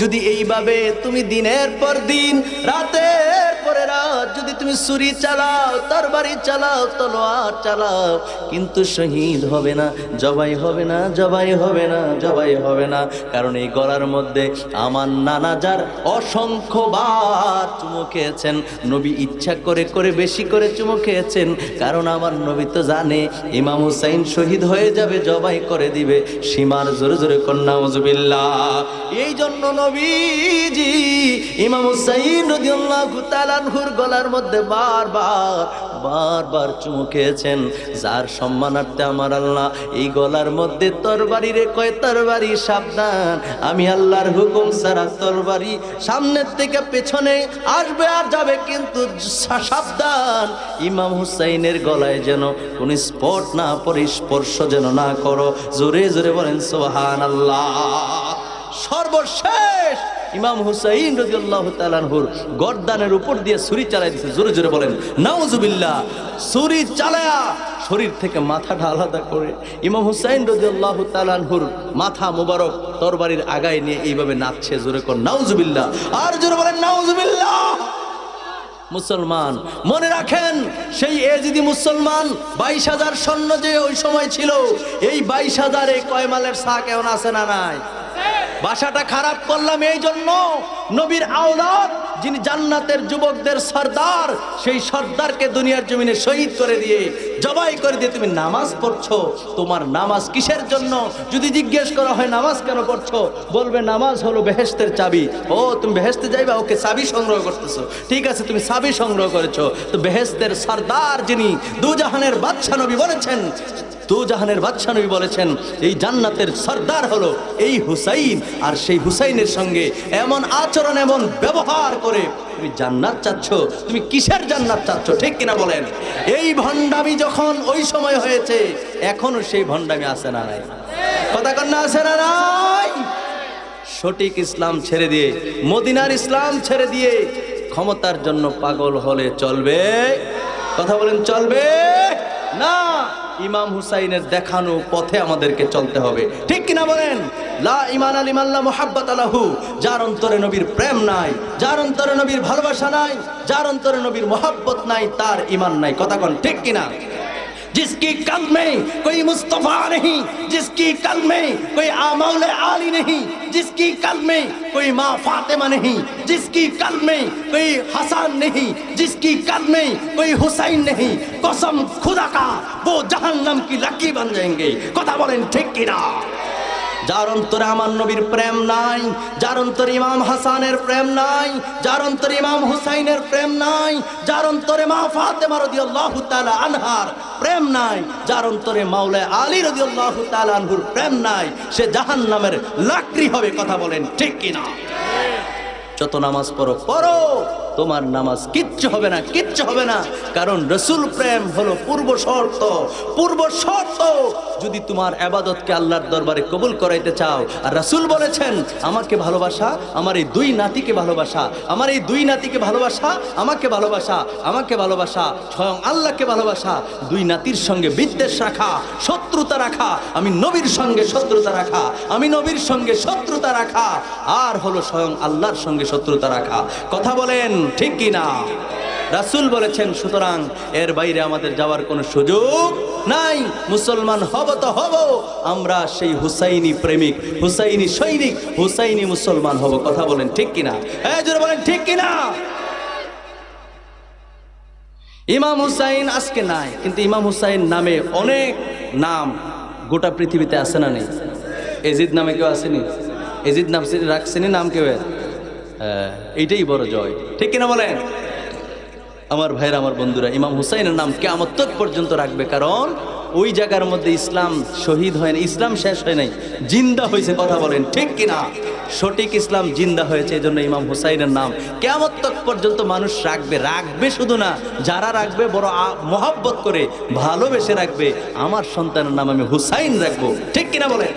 যদি এইভাবে তুমি দিনের পর দিন, রাতের পরে রাত যদি তুমি ছুরি চালাও, তরবারি চালাও, তলোয়ার চালাও, কিন্তু শহীদ হবে না, জবাই হবে না, জবাই হবে না, জবাই হবে না। কারণ এই গলার মধ্যে আমার নানা যার অসংখ্যবার চুমু খেয়েছেন, নবী ইচ্ছা করে করে বেশি করে চুমু খেয়েছেন। কারণ আমার নবী তো জানে ইমাম হুসাইন শহীদ হয়ে যাবে, জবাই করে দিবে। সীমার জোরে জোরে কন্যা উজুবিল্লাহ। এই জন্য নবীজি ইমাম হুসাইন রাদিয়াল্লাহু তাআলা আনহুর গলার মধ্যে বারবার চুমু খেয়েছেন। যার সম্মানার্থে আমার আল্লাহ এই গলার মধ্যে তরবারি রে কয়, তরবারি সাবধান, আমি আল্লাহর হুকুম ছাড়া তরবারি সামনের থেকে পেছনে আসবে আর যাবে, কিন্তু সাবধান, ইমাম হুসাইনের গলায় যেন কোন স্পট না পড়ে, স্পর্শ যেন না করো। জোরে জোরে বলেন সুবহানাল্লাহ। সর্বশেষ ইমাম হুসাইন রাদিয়াল্লাহু তাআলা আনহুর গর্দানের উপর দিয়ে ছুরি চালাই দিয়েছে। জোরে জোরে বলেন নাউজুবিল্লাহ। ছুরি চালায়া শরীর থেকে মাথাটা আলাদা করে ইমাম হুসাইন রাদিয়াল্লাহু তাআলা আনহুর মাথা মুবারক তরবারির আগায় নিয়ে এইভাবে নাচছে। জোরে কর নাউজুবিল্লাহ, আর জোরে বলেন নাউজুবিল্লাহ। মুসলমান মনে রাখেন, সেই এজিদি মুসলমান 22,000 সৈন্য যে ওই সময় ছিল, এই 22,000-এ কয় মালের শাক এমন আছে না নাই? ভাষাটা খারাপ করলাম এই জন্য, নবীর আওলাদ যিনি জান্নাতের যুবকদের সর্দার, সেই সর্দারকে দুনিয়ার জমিনে শহীদ করে দিয়ে, জবাই করে দিয়ে তুমি নামাজ পড়ছো। তোমার নামাজ কিসের জন্য? যদি জিজ্ঞেস করা হয় নামাজ কেন পড়ছো, বলবে নামাজ হলো বেহেশতের চাবি। ও তুমি বেহেশতে যাইবা, ওকে চাবি সংগ্রহ করতেছো, ঠিক আছে তুমি চাবি সংগ্রহ করেছো। তো বেহেশতের সর্দার যিনি, দুজাহানের বাদশা নবী বলেছেন, দুজাহানের বাদশা নবী বলেছেন এই জান্নাতের সর্দার হলো এই হুসাইন। আর সেই হুসাইনের সঙ্গে এমন আচরণ, এমন ব্যবহার করে তুমি জান্নাত চাচ্ছ, তুমি কিসের জান্নাত চাচ্ছ? ঠিক কিনা বলেন? এই ভণ্ডামি যখন ওই সময় হয়েছে, এখনো সেই ভণ্ডামি আছে না নাই? কথা কন্যা আছে না নাই? সঠিক ইসলাম ছেড়ে দিয়ে, মদিনার ইসলাম ছেড়ে দিয়ে ক্ষমতার জন্য পাগল হলে চলবে? কথা বলেন, চলবে না। ইমাম হুসাইনের দেখানো পথে আমাদেরকে চলতে হবে, ঠিক কিনা বলেন? লা ঈমানা লিমান লা মুহাব্বাতা লাহু, যার অন্তরে নবীর প্রেম নাই, যার অন্তরে নবীর ভালোবাসা নাই, যার অন্তরে নবীর মোহাব্বত নাই, তার ঈমান নাই। কথা কোন ঠিক কিনা? जिसकी कल्ब में कोई मुस्तफा नहीं, जिसकी कल्ब में कोई मौला आली नहीं, जिसकी कल्ब में कोई माँ फातिमा नहीं, जिसकी कल्ब में कोई हसन नहीं, जिसकी कल्ब में कोई हुसैन नहीं, कसम खुदा का वो जहन्नम की लकीर बन जाएंगे। कथा बोलें ठीक की ना? যার অন্তরে আমার নবীর প্রেম নাই, যার অন্তরে ইমাম হাসানের প্রেম নাই, যার অন্তরে ইমাম হুসাইনের প্রেম নাই, যার অন্তরে মা ফাতেমা রাদিয়াল্লাহু তাআলা আনহার প্রেম নাই, যার অন্তরে মাওলা আলী রাদিয়াল্লাহু তাআলা আনহুর প্রেম নাই, সে জাহান্নামের লাকড়ি হবে। কথা বলেন ঠিক কি না? যত নামাজ পড়ো পড়ো, তোমার নামাজ কিচ্ছু হবে না, কিচ্ছু হবে না। কারণ রসুল প্রেম হলো পূর্ব শর্ত, পূর্ব শর্ত। যদি তোমার ইবাদতকে আল্লাহর দরবারে কবুল করাইতে চাও, আর রসুল বলেছেন আমাকে ভালোবাসা, আমার এই দুই নাতিকে ভালোবাসা, আমার এই দুই নাতিকে ভালোবাসা, আমাকে ভালোবাসা, আমাকে ভালোবাসা, স্বয়ং আল্লাহকে ভালোবাসা, দুই নাতির সঙ্গে বিদ্বেষ রাখা, শত্রুতা রাখা, আমি নবীর সঙ্গে শত্রুতা রাখা, আমি নবীর সঙ্গে শত্রুতা রাখা, আর হলো স্বয়ং আল্লাহর সঙ্গে শত্রুতা রাখা। কথা বলেন ঠিক কি না? রাসূল বলেছেন, সুতরাং এর বাইরে আমাদের যাওয়ার কোনো সুযোগ নাই। মুসলমান হব তো হব, আমরা সেই হুসাইনি প্রেমিক, হুসাইনি সৈনিক, হুসাইনি মুসলমান হব। কথা বলেন ঠিক কিনা? জোরে বলেন ঠিক কিনা? ইমাম হুসাইন আজকে নাই, কিন্তু ইমাম হুসাইন নামে অনেক নাম গোটা পৃথিবীতে আছে না নেই? এজিদ নামে কেউ আসেনি? এজিদ নাম রাখছেনি নাম কেউ? এইটাই বড় জয়, ঠিক কিনা বলেন? আমার ভাইরা, আমার বন্ধুরা, ইমাম হুসাইনের নাম কিয়ামত তক পর্যন্ত রাখবে। কারণ ওই জায়গার মধ্যে ইসলাম শহীদ হয় না, ইসলাম শেষ হয় নাই, জিন্দা হয়েছে। কথা বলেন ঠিক কিনা? সঠিক ইসলাম জিন্দা হয়েছে, এই জন্য ইমাম হুসাইনের নাম কিয়ামত তক পর্যন্ত মানুষ রাখবে। রাখবে শুধু না, যারা রাখবে বড় মহব্বত করে ভালোবেসে রাখবে। আমার সন্তানের নাম আমি হুসাইন রাখবো, ঠিক কিনা বলেন?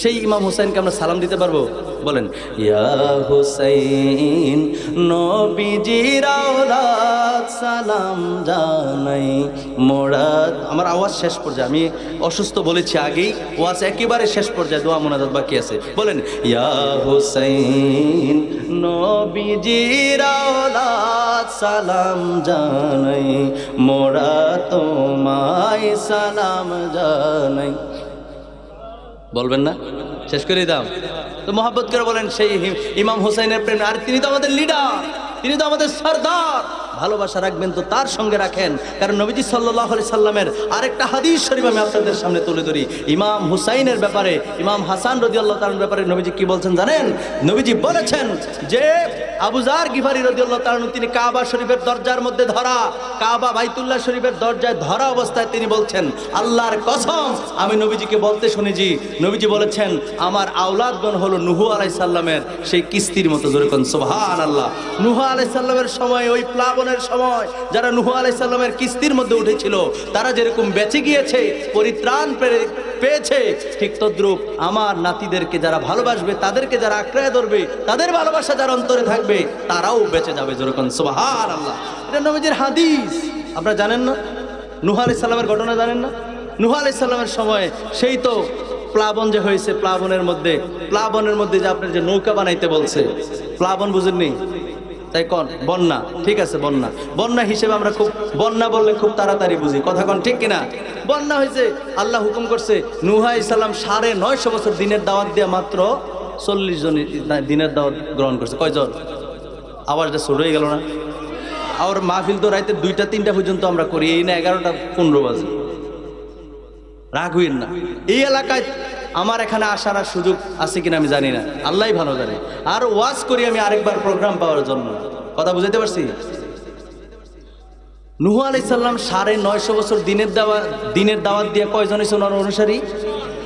সেই ইমাম হুসাইনকে আমরা সালাম দিতে পারবো? বলেন, ইয়া হুসাইন নবীজির আওলাদ সালাম জানাই মোরা। আমার আওয়াজ শেষ পর্যায়ে, আমি অসুস্থ বলেছি আগেই, ওয়াজ একেবারে শেষ পর্যায়ে, দোয়া মোনাজাত বাকি আছে। বলেন, ইয়া হুসাইন নবীজির আওলাদ সালাম জানাই মোরা তোমায় সালাম জানাই। বলবেন না? শেষ করে দাও তো, মোহাব্বত করে বলেন সেই ইমাম হুসাইনের প্রেম। আর তিনি তো আমাদের লিডার, তিনি তো আমাদের সরদার। ভালোবাসা রাখবেন তো তার সঙ্গে রাখেন। কারণ নবীজি সাল্লাল্লাহু আলাইহি সাল্লামের আরেকটা হাদিস শরীফ আমি আপনাদের সামনে তুলে ধরি ইমাম হুসাইনের ব্যাপারে, ইমাম হাসান রাদিয়াল্লাহু তাআলার ব্যাপারে। নবীজি কি বলছেন জানেন? নবীজি বলেছেন যে আবু যার গিফারি রাদিয়াল্লাহু তাআলা তিনি কাবা শরীফের দরজার মধ্যে ধরা, কাবা বাইতুল্লাহ শরীফের দরজায় ধরা অবস্থায় তিনি বলছেন, আল্লাহর কসম আমি নবীজিকে বলতে শুনেছি, নবীজি বলেছেন আমার আওলাদগণ হলো নূহ আলাইহিস সালামের সেই কিস্তির মতো। জোরে কোন সুবহানাল্লাহ। নূহ আলাইহিস সালামের সময়, ওই প্লাবনের সময় যারা নূহ আলাইহিস সালামের কিস্তির মধ্যে উঠেছিল, তারা যেরকম বেঁচে গিয়েছে, পরিত্রাণ পেয়েছে, ঠিক তদ্রূপ আমার নাতিদেরকে যারা ভালোবাসবে, তাদেরকে যারা আঁকড়ে ধরবে, তাদের ভালোবাসা যার অন্তরে থাকবে, তারাও বেঁচে যাবে। জোরে কোন সুবহানাল্লাহ। এটা নবীজির হাদিস। আপনারা জানেন না? নূহ আলাইহিস সালামের ঘটনা জানেন না? নূহ আলাইহিস সালামের সময় সেই তো প্লাবন যে হয়েছে, প্লাবনের মধ্যে যে আপনার যে নৌকা বানাইতে বলছে, প্লাবন বুঝেননি? তাই কন বন্যা, ঠিক আছে, বন্যা হিসেবে আমরা খুব, বন্যা বললে খুব তাড়াতাড়ি বুঝি। কথা কন ঠিক কিনা? বন্যা হয়েছে, আল্লাহ হুকুম করছে, নূহ আলাইহিস সালাম 950 বছর দিনের দাওয়াত দিয়ে মাত্র 40 জন দিনের দাওয়াত গ্রহণ করছে। কয়জন? আওয়াজটা ছোট হয়ে গেল না? আর মাহফিল তো রাইতে 2টা-3টা পর্যন্ত আমরা করি, এই না 11টা-15 বাজে। রাগ হইন না। এই এলাকায় আমার এখানে আসার আর সুযোগ আছে কিনা আমি জানি না, আল্লাহই ভালো জানে। আর ওয়াজ করি আমি আরেকবার প্রোগ্রাম পাওয়ার জন্য। কথা বুঝাইতে পারছি? নূহ আলাইহিস সালাম 950 বছর দিনের দাওয়াত দিয়ে কয়জন হয়েছে ওনার অনুসারী?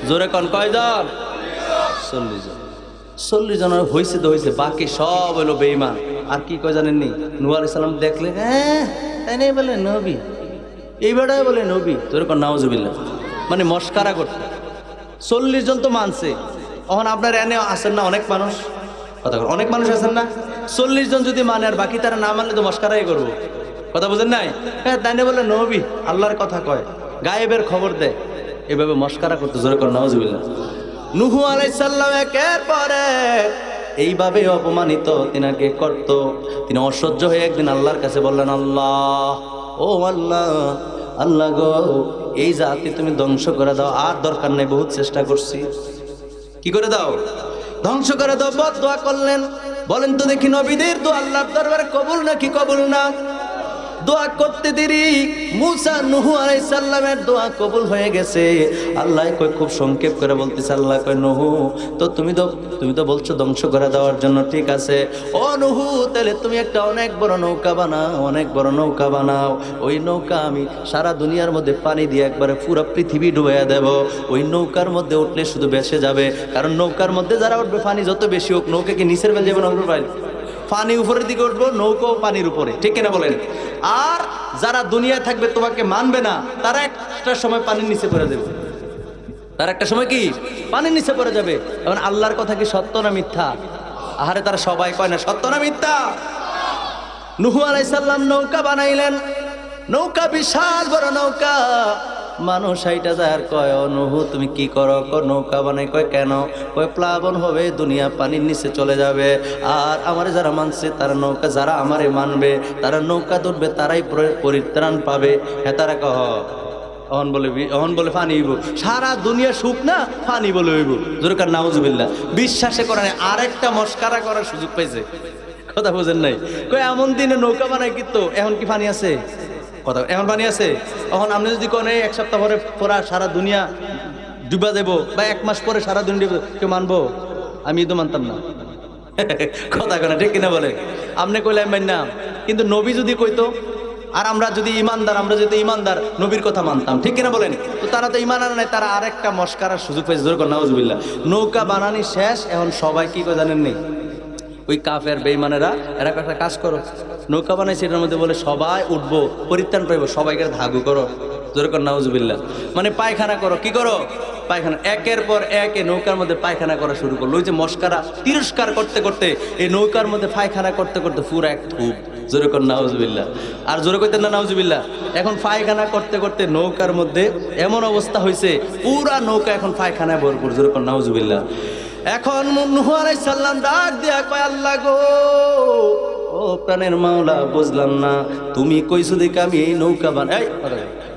জোরে কন কয়জন? 40 জন। 40 জন হয়েছে তো হয়েছে, বাকি সব হলো বেঈমান। আর কি কয় জানেননি? নূহ আলাইহিস সালাম দেখলে তাই নেই বলে নবী, এই বেড়ায় বলে নবী। জোরে কন নাউজুবিল্লাহ। মানে মস্কারা করতে। 40 জন তো মানছে। এখন আপনার এনে আছেন না অনেক মানুষ, কথা বলেন, অনেক মানুষ আছেন না? 40 জন যদি মানে আর বাকি তারা না মানলে তো মস্কারাই করবো, কথা বুঝেন নাই? হ্যাঁ, তাই না? বলে নবী আল্লাহর কথা কয়, গায়েবের খবর দেয়, এভাবে মস্কারা করতে জোরে কর নাউজুবিল্লাহ। নূহ আলাইহিস সালাম একের পরে এইভাবে অপমানিত তিনাকে করত। তিনি অসহ্য হয়ে একদিন আল্লাহর কাছে বললেন, আল্লাহ, ও আল্লাহ, আল্লাহ গো, এই জাতি তুমি ধ্বংস করে দাও, আর দরকার নেই, বহুত চেষ্টা করছি। কি করে দাও? ধ্বংস করে দাও। বদদোয়া করলেন। বলেন তো দেখি, নবীদের দোয়া আল্লাহর দরবারে কবুল নাকি কবুল না? দোয়া করতে দেরি, মুসা নূহ আলাইহিস সালামের দোয়া কবুল হয়ে গেছে। আল্লাহ কই, খুব সংক্ষেপ করে বলতেছে, আল্লাহ কই, নূহ তো তুমি তো বলছো ধ্বংস করে দেওয়ার জন্য, ঠিক আছে। ও নূহ, তাহলে তুমি একটা অনেক বড় নৌকা বানাও, অনেক বড় নৌকা বানাও। ওই নৌকা আমি সারা দুনিয়ার মধ্যে পানি দিয়ে একবারে পুরো পৃথিবী ডুবাইয়া দেব। ওই নৌকার মধ্যে উঠলে শুধু ভেসে যাবে, কারণ নৌকার মধ্যে যারা উঠবে, পানি যত বেশি হোক, নৌকা কি নিচের বেল যাবে না উপরের বেল? পানি উপরের দিকে উঠবো, নৌকাও পানির উপরে, ঠিক কিনা বলেন? আর যারা দুনিয়ায় থাকবে, তোমাকে মানবে না, তারা একটা সময় পানির নিচে পড়ে যাবে। তার একটা সময় কি পানির নিচে পড়ে যাবে। এখন আল্লাহর কথা কি সত্য না মিথ্যা? আহারে, তারা সবাই কয় না সত্য না মিথ্যা? নূহ আলাইহিস সালাম নৌকা বানাইলেন। নৌকা বিশাল বড় নৌকা। মানুষ হাইটা যায় আর কয়, ও নূহ তুমি কি করো? নৌকা বানাই। কয় কেন? কয় প্লাবন হবে, দুনিয়া পানির নিচে চলে যাবে, আর আমারে যারা মানছে তারা নৌকা, যারা আমারে মানবে তারা নৌকা ধরবে, তারাই পরিত্রাণ পাবে। হ্যাঁ, তারা কহ অহন বলে পানি হইব, সারা দুনিয়া সুখ না, পানি বলে হইব। জোরকার নাউজুবিল্লাহ। বিশ্বাসে করে নাই, আরেকটা মস্কারা করার সুযোগ পাইছে, কথা বুঝেন নাই? কই এমন দিনে নৌকা বানাই, কিন্তু এখন কি পানি আছে? কথা এখন পানি আছে? এখন আপনি যদি কোন এক সপ্তাহ পরে পুরা সারা দুনিয়া ডুবা দেবো, বা 1 মাস পরে সারা দুনিয়া ডুবে, কেউ মানবো? আমি তো মানতাম না, কথা কেনা, ঠিক কিনা বলে? আপনি কইলে আমি মানলাম, কিন্তু নবী যদি কইতো, আর আমরা যদি ইমানদার নবীর কথা মানতাম, ঠিক কিনা বলেন? তো তারা তো ইমান আনা নাই, তারা আরেকটা মস্কারার সুযোগ পাইছে। জোর করে নাউজুবিল্লাহ। নৌকা বানানি শেষ, এখন সবাই কি করে জানেন নেই? ওই কাফের বেঈমানেরা এরা একটা কাজ করো, নৌকা বানাইছে, এটার মধ্যে বলে সবাই উঠবো, পরিত্রাণ পাইব, সবাইকে ধাগু করো। জোর করে নাউজুবিল্লাহ। মানে পায়খানা করো। কি করো? পায়খানা। একের পর এক এই নৌকার মধ্যে পায়খানা করা শুরু করলো। ওই যে মস্কারা তিরস্কার করতে করতে এই নৌকার মধ্যে পায়খানা করতে করতে পুরো এক ধূপ। জোরে কর নাউজুবিল্লাহ। আর জোরে কইতেন না নাউজুবিল্লাহ। এখন পায়খানা করতে করতে নৌকার মধ্যে এমন অবস্থা হয়েছে, পুরা নৌকা এখন পায়খানায় ভরপুর। জোরে কর নাউজুবিল্লাহ। এখন নূহ আলাইহিস সালাম ডাক দিয়া কয়, আল্লাহ গো, ও প্রাণের মাওলা, বুঝলাম না, তুমি কইছো দেখে আমি এই নৌকা বানাই,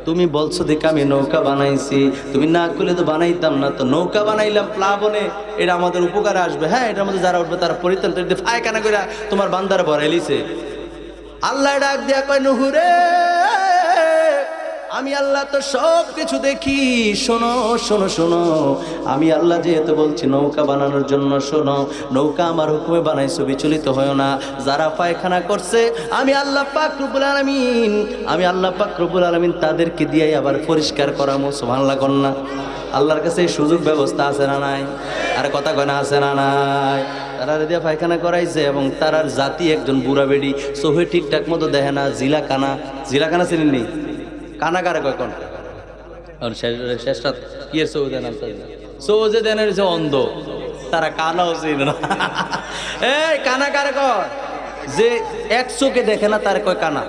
তুমি বলছো দেখে আমি নৌকা বানাইছি, তুমি না করলে তো বানাইতাম না। তো নৌকা বানাইলাম প্লাবনে, এটা আমাদের উপকারে আসবে। হ্যাঁ, এটার মধ্যে যারা উঠবে তারা পরিত্রাণ, পায়খানা করে তোমার বান্দার ভরাইলিছে। আল্লাহ ডাক দিয়া কয়, নূহ রে, আমি আল্লাহ তো সব কিছু দেখি, শোনো শোনো শোনো, আমি আল্লাহ যেহেতু বলছি নৌকা বানানোর জন্য, শোনো, নৌকা আমার হুকুমে বানাইছো, বিচলিত হয় না। যারা পায়খানা করছে, আমি আল্লাহ পাক রব্বুল আলামিন তাদেরকে দিয়ে আবার পরিষ্কার করামো। সুবহানাল্লাহ কন্যা। আল্লাহর কাছে এই সুযোগ ব্যবস্থা আছে না নাই? আর কথা কয় না, আছে না নাই? তারা দিয়ে পায়খানা করাইছে, এবং তারার জাতি একজন বুড়া বেডি, সোহে ঠিকঠাক মতো দেখে না, জিলাকানা চিনেন নি? কানা কারে কয় কোন? শেষটা কি সৌদে নাম সৌজে দেনের যে অন্ধ, তারা কানাও চিনে না। এই কানা কারে কয়? যে এক চোখে দেখে না তারে কয় কানা।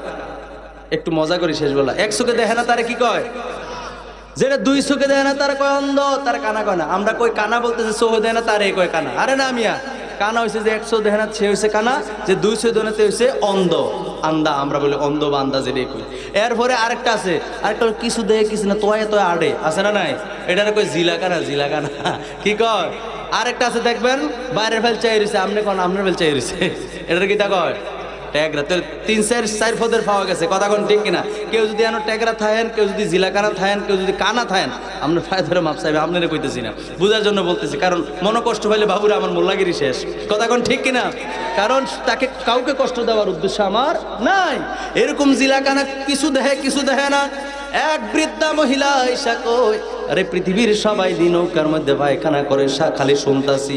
একটু মজা করি শেষ বেলা। এক চোখে দেখে না তারে কি কয়? যেটা 2 চোখে দেখে না তারা কয় অন্ধ, তারা কানা কয় না। আমরা কই কানা বলতেছে, চোখে দেখে না তারে কয় কানা। আরে না মিয়া, কানা হয়েছে যে 100 দেখে না সে হয়েছে কানা, যে 200 দেখে না সে হয়েছে অন্ধ, আন্দা। আমরা বলি অন্ধ বা আন্দা, যেটাই কই। এরপরে আরেকটা আছে, আরেকটা কিছু দেখে কিছু না, তোয়া আড়ে, আছে না নাই? এটার কই জিলাকানা। কি কয়? আরেকটা আছে, দেখবেন বাইরের ফেল চাই রয়েছে, আপনি কোন আপনার ফেল চাই রয়েছে, এটার কি তা কয়? ট্যাগরা। তো 3-4 পদের পাওয়া গেছে, কথা কোন ঠিক কিনা? কেউ যদি এনো ট্যাগরা থাকেন, কেউ যদি জিলাকানা থাকেন, কেউ যদি কানা থাকেন, আপনার ফায় ধরে মাপ চাইবে। আপনারা কইতেছি না, বুঝার জন্য বলতেছি, কারণ মনে কষ্ট পাইলে বাবুরা আমার মোল্লাগিরি শেষ। কথা কোন ঠিক কিনা? কারণ তাকে কাউকে কষ্ট দেওয়ার উদ্দেশ্য আমার নাই। এরকম জিলাকানা কিছু দেখে না। এক বৃদ্ধা মহিলা ঈশা কই, আরে পৃথিবীর সবাই দিন নৌকার মধ্যে পায়খানা করে, খালি শুনতাছি,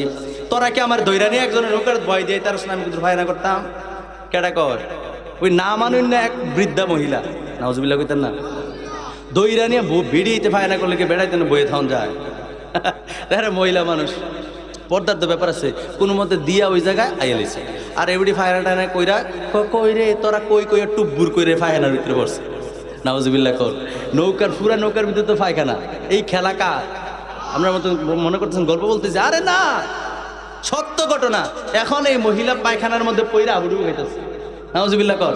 তোরা কি আমার দৈরানি একজনের নৌকার ভয় দিয়ে তার আমি কিন্তু পায়খানা করতাম? কেডা কর? ওই না মানুন না এক বৃদ্ধা মহিলা, নাউজুবিল্লাহ কইতেন না, দইরা নিয়ে ভিড়িতে ফায়না করলে কি বেড়াইতে না বইয়ে থাউন যায়? দেখে মহিলা মানুষ পর্দার তো ব্যাপার আছে, কোনো মতে দিয়া ওই জায়গায় আইয়ালিছে। আর এবারে ফায়না টায়না কইরা কই রে তোরা কই কইয়া টুব্বুর কইরে ফায়নার ভিতরে পড়ছে। নাউজুবিল্লাহ কর। নৌকার পুরা নৌকার ভিতরে তো পায়খানা। এই খেলা কার? আমরা মতো মনে করতেছেন গল্প বলতেছি, আরে না, সত্য ঘটনা। এখন এই মহিলা পায়খানার মধ্যে পইরা আবুডুবু খাইতেছে। নাউজুবিল্লাহ কর।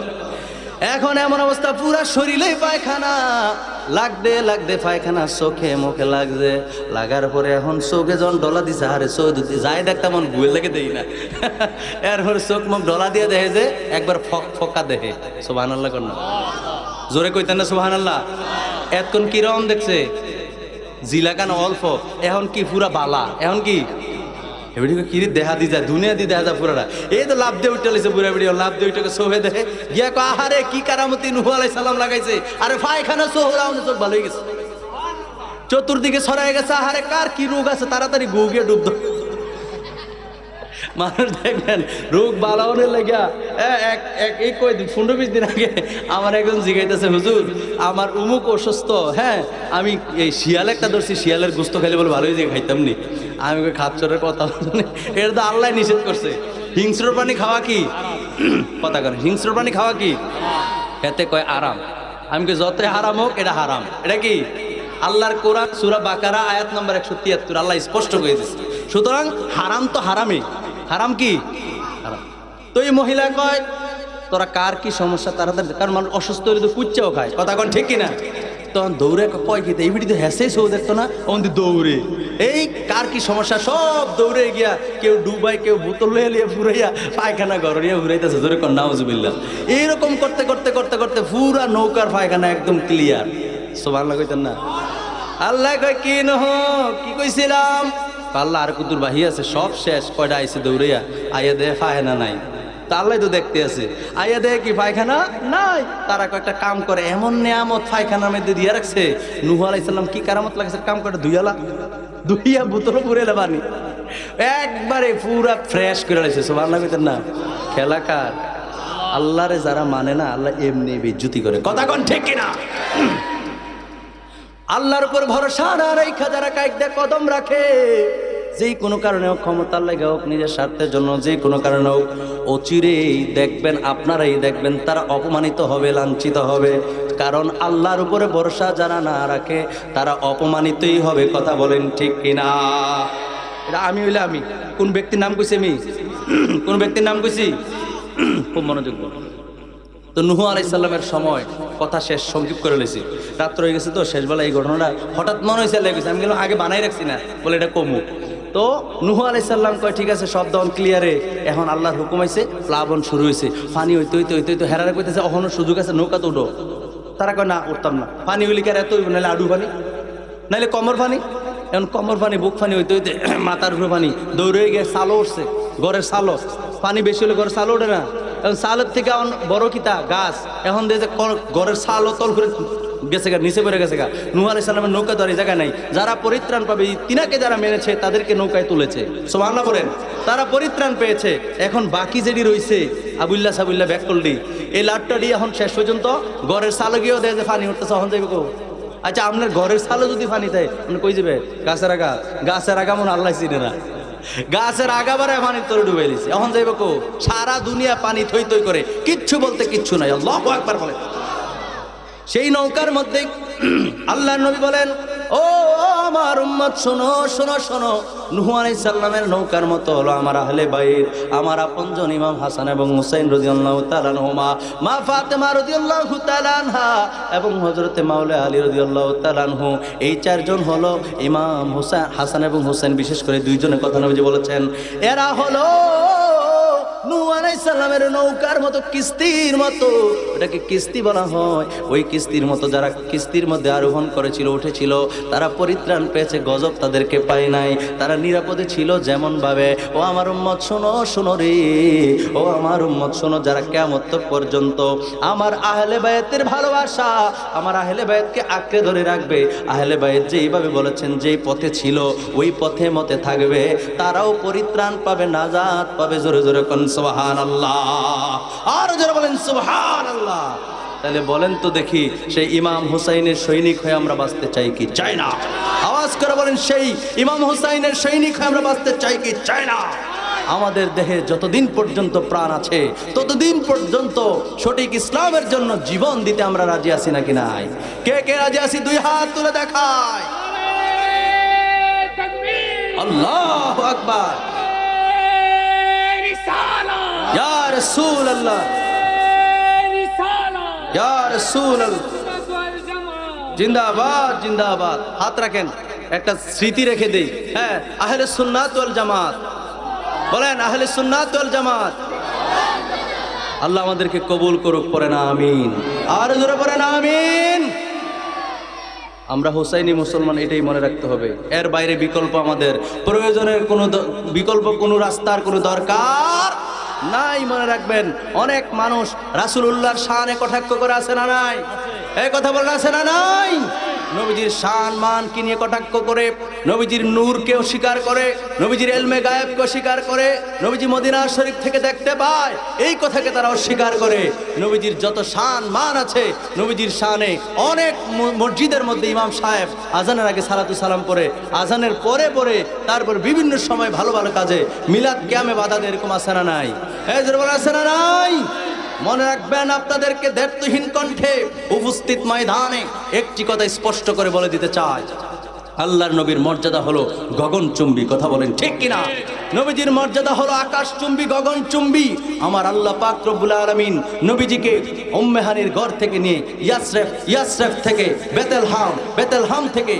এখন এমন অবস্থা, পুরা শরীরেই পায়খানা, লাগতে পায়খানা চোখে মুখে লাগছে। লাগার পরে এখন চোখে যখন ডলা দিছে, আরে চোখ যাই দেখতাম মন গুয়ে লেগে দেই না। এরপরে চোখ মুখ ডলা দিয়ে দেখে যে একবার ফকা দেখে। সুবহানাল্লাহ কর না, জোরে কইতেন না সুবহানাল্লাহ। এতক্ষণ কিরম দেখছে, জিলাকান অল্প, এখন কি পুরা বালা, এখন কি কিরি দেখা দি যায়, দুনিয়া দি দেখা যায় পুরাটা। এই তো লাভ দিয়ে উঠে লাইছে বুড়া বুড়ি, লাভ দিয়ে উঠে সোহে দেখে গিয়া কো আহারে কি কারামতি নূহ আলাইহিস সালাম লাগাইছে, আরে পায়খানা সোহরা চোখ ভালো হয়ে গেছে, চতুর্দিকে ছড়াই গেছে। আহারে কার কি রোগ আছে, তাড়াতাড়ি গু গিয়ে ডুব। মানুষ দেখবেন রোগ বালাওয়ানের লাগিয়া এই কই 15-20 দিন আগে আমার একজন জিগাইতেছে, হুজুর আমার উমুক অসুস্থ, হ্যাঁ আমি এই শিয়াল একটা ধরছি, শিয়ালের গোস্ত খাইলে বলে ভালোই যে খাইতাম নি। আমি ওই খাপচরের কথা এটা তো আল্লাহ নিষেধ করছে। হিংস্র প্রাণী খাওয়া কি কথা করেন, হিংস্র প্রাণী খাওয়া কি এতে কয় আরাম। আমি যতই হারাম হোক এটা হারাম। এটা কি আল্লাহর কোরআন সূরা বাকারা আয়াত নম্বর 173 আল্লাহ স্পষ্ট করে দিয়েছে। সুতরাং হারাম তো হারামই, হারাম কি হারাম। তো এই মহিলা কয় তোরা কার কি সমস্যা তাড়াতাড়ি, কারণ মানুষ অসুস্থ হলে তো কুচ্চাও খায়, কথা কন ঠিক কিনা। তখন দৌড়ে কয় কি এই ভিডিও হেসেই সৌ দেখতো না, ওখান দৌড়ে এই কার কি সমস্যা সব দৌড়ে গিয়া, কেউ ডুবাই, কেউ বোতল লিয়ে ফুরাইয়া পায়খানা গড়িয়া ফুরাইতেছে, জোরে কর নাউজুবিল্লাহ। এইরকম করতে করতে করতে করতে পুরা নৌকার পায়খানা একদম ক্লিয়ার। সুবহানাল্লাহ কইতেন না। আল্লাহ কয় কি নহ কি কইছিলাম, আল্লাহ আর কুতুর বাহি আছে, সব শেষ। কয়টা আইসে দৌড়াইয়া, আইয়া দে পায়খানা নাই, তা আল্লাহ তো দেখতে আছে, আইয়া দে কি পায়খানা নাই। তারা কয়েকটা কাম করে, এমন নিয়ামত পায়খানার মধ্যে দিয়ে রাখছে। নূহ আলাইহিস সালাম কি কারামত লাগছে, কাম করে দুইয়া বোতল পুরে পানি একবারে পুরা ফ্রেশ করে রাখছে। সুবহানাল্লাহ কইতেন না। খেলা কার? আল্লাহরে যারা মানে না, আল্লাহ এমনি বেজ্জতি করে, কথা কন ঠিক কিনা। আল্লাহর উপর ভরসা না রাইখা যারা কায়দা কদম রাখে, যেই কোনো কারণে হোক, ক্ষমতার লাগে হোক, নিজের স্বার্থের জন্য যে কোনো কারণে হোক, অচিরেই দেখবেন, আপনারাই দেখবেন তারা অপমানিত হবে, লাঞ্ছিত হবে। কারণ আল্লাহর উপরে ভরসা যারা না রাখে তারা অপমানিতই হবে, কথা বলেন ঠিক কিনা। এটা আমি হইলে আমি কোন ব্যক্তির নাম কইছি, আমি কোন ব্যক্তির নাম কইছি, খুব মনোযোগ। তো নূহ আলাইহিস সালামের সময় কথা শেষ, সংক্ষিপ্ত করে লেছি, রাত্র হয়ে গেছে। তো শেষবেলা এই ঘটনাটা হঠাৎ মনে হয়েছে লেগেছে, আমি গেলাম আগে বানাই রাখছি না বলে এটা কমু। তো নূহ আলাইহিস সালাম কয় ঠিক আছে, সব দাওয়ান ক্লিয়ারে, এখন আল্লাহর হুকুম হয়েছে, প্লাবন শুরু হয়েছে, পানি হইতে হইতে হইতে হইতে হেরারে কইতেছে অহনো সুযোগ আছে, নৌকা তো উঠো। তারা কয় না উঠতাম না, পানি হইলে কি আর এত হইব, নাহলে আডু পানি, নাহলে কমর পানি। এখন কমর পানি, বুক পানি হইতে হইতে মাথার উপরে পানি, দৌড়ে গিয়ে সালো উঠছে, ঘরের সালো, পানি বেশি হলে ঘরের সালো ওঠে না। এখন সালের থেকে বড় কিতা গাছ, এখন দেখে ঘরের সালো তল করে গেছে গা, নিচে পড়ে গেছে গা। নূহ আলাইহিস সালামের নৌকা তো আর এই জায়গায় নাই। যারা পরিত্রাণ পাবে, তিনাকে যারা মেনেছে তাদেরকে নৌকায় তুলেছে। সুবহানাল্লাহ বলেন। তারা পরিত্রাণ পেয়েছে। এখন বাকি যেটি রয়েছে আবুল্লাহ সাবুল্লাহ ব্যাকলডি, এই লাটটাডি এখন শেষ পর্যন্ত ঘরের সালো গিয়েও দেখে যে পানি উঠতেছে, এখন যাইবে কো। আচ্ছা আপনার ঘরের সালো যদি পানি দেয় আপনি কই যাবে? গাছের আগা, গাছের আগা মনে আল্লাহ চিনে না, গাছের আগাবারে পানির তরে ডুবে দিছে, এখন যাইব কো? সারা দুনিয়া পানি থই থই করে, কিচ্ছু বলতে কিচ্ছু নাই। আল্লাহু আকবার বলেন। সেই নৌকার মধ্যে আল্লাহর নবী বলেন, ও আমার উম্মত শোনো শোনো শোনো, নূহ আলাইহিস সালামের নৌকার মতো হলো আমার আহলে বাইত, আমার আপনজন ইমাম হাসান এবং হুসাইন রাদিয়াল্লাহু তাআলা আনহুমা, মা ফাতেমা রাদিয়াল্লাহু তাআলা আনহা এবং হযরতে মাওলা আলী রাদিয়াল্লাহু তাআলা আনহু। এই চারজন হলো ইমাম হাসান এবং হুসাইন, বিশেষ করে দুইজনের কথা নবীজি বলেছেন, এরা হলো নূহ আলাইহিস সালামের নৌকার মতো, কিস্তির মতো। এটাকে কিস্তি বলা হয়। ওই কিস্তির মতো যারা কিস্তির মধ্যে আরোহণ করেছিল, উঠেছিল, তারা পরিত্রাণ পেয়েছে, গজব তাদেরকে পায় নাই, তারা নিরাপদে ছিল। যেমন ভাবে ও আমার উম্মত শোনো শোনো রে, ও আমার উম্মত শোনো, যারা কিয়ামত পর্যন্ত আমার আহলে বায়াতের ভালোবাসা, আমার আহলে বায়াতকে আঁকড়ে ধরে রাখবে, আহলে বায়াত যেইভাবে বলেছেন, যেই পথে ছিল ওই পথে মতে থাকবে, তারাও পরিত্রাণ পাবে, নাজাত পাবে। জোরে জোরে কোন সুবহানাল্লাহ, আর যারা বলেন সুবহানাল্লাহ। তাহলে বলেন তো দেখি, সেই ইমাম হুসাইনের সৈনিক হয়ে আমরা বাঁচতে চাই কি চাই না? আওয়াজ করে বলেন, সেই ইমাম হুসাইনের সৈনিক হয়ে আমরা বাঁচতে চাই কি চাই না? আমাদের দেহে যতদিন পর্যন্ত প্রাণ আছে ততদিন পর্যন্ত সঠিক ইসলামের জন্য জীবন দিতে আমরা রাজি আছি নাকি নাই? কে কে রাজি আছি? দুই হাত তুলে দেখায়। আল্লাহু আকবার। ইয়া রাসূলুল্লাহ, ইয়া রাসূলুল্লাহ, জিন্দাবাদ জিন্দাবাদ। হাত রাখেন, একটা স্মৃতি রেখে দেই। হ্যাঁ, আহলে সুন্নাত ওয়াল জামাত বলেন, আহলে সুন্নাত ওয়াল জামাত। আল্লাহ আমাদেরকে কবুল করুক, পড়েন আমিন। আর জোরে পড়েন আমিন। আমরা হুসাইনি মুসলমান, এটাই মনে রাখতে হবে। এর বাইরে বিকল্প আমাদের প্রয়োজনের কোনো বিকল্প কোনো রাস্তার কোনো দরকার নাই। মনে রাখবেন, অনেক মানুষ রাসূলুল্লাহর শানে কটাক্ষ করে আছে না নাই? এই কথা বলেন, আছে না নাই? নবীজির শান মান কি নিয়ে কটাক্ষ করে, নবীজির নূরকে অস্বীকার করে, নবীজির ইলমে গায়েবকে অস্বীকার করে, নবীজি মদিনা শরীফ থেকে দেখতে পায় এই কথাকে তারা অস্বীকার করে। নবীজির যত শান মান আছে, নবীজির শানে অনেক মসজিদের মধ্যে ইমাম সাহেব আজানের আগে সালাতু সালাম পড়ে, আজানের পরে পরে তারপর বিভিন্ন সময় ভালো ভালো কাজে মিলাদ কিয়ামে বাধা দেয়, এরকম আছে না নাই? এই জোরে আছে না নাই? মনে রাখবেন, আপনাদেরকে দ্ব্যর্থহীন কণ্ঠে উপস্থিত ময়দানে একটি কথা স্পষ্ট করে বলে দিতে চাই। আল্লাহর নবীর মর্যাদা হলো গগনচুম্বী। কথা বলেন ঠিক কিনা? নবীজির মর্যাদা হলো আকাশচুম্বী, গগনচুম্বী। আমার আল্লাহ পাক রব্বুল আলামিন নবীজিকে উম্মে হানির ঘর থেকে নিয়ে ইয়াসরিফ থেকে বেতেলহাম থেকে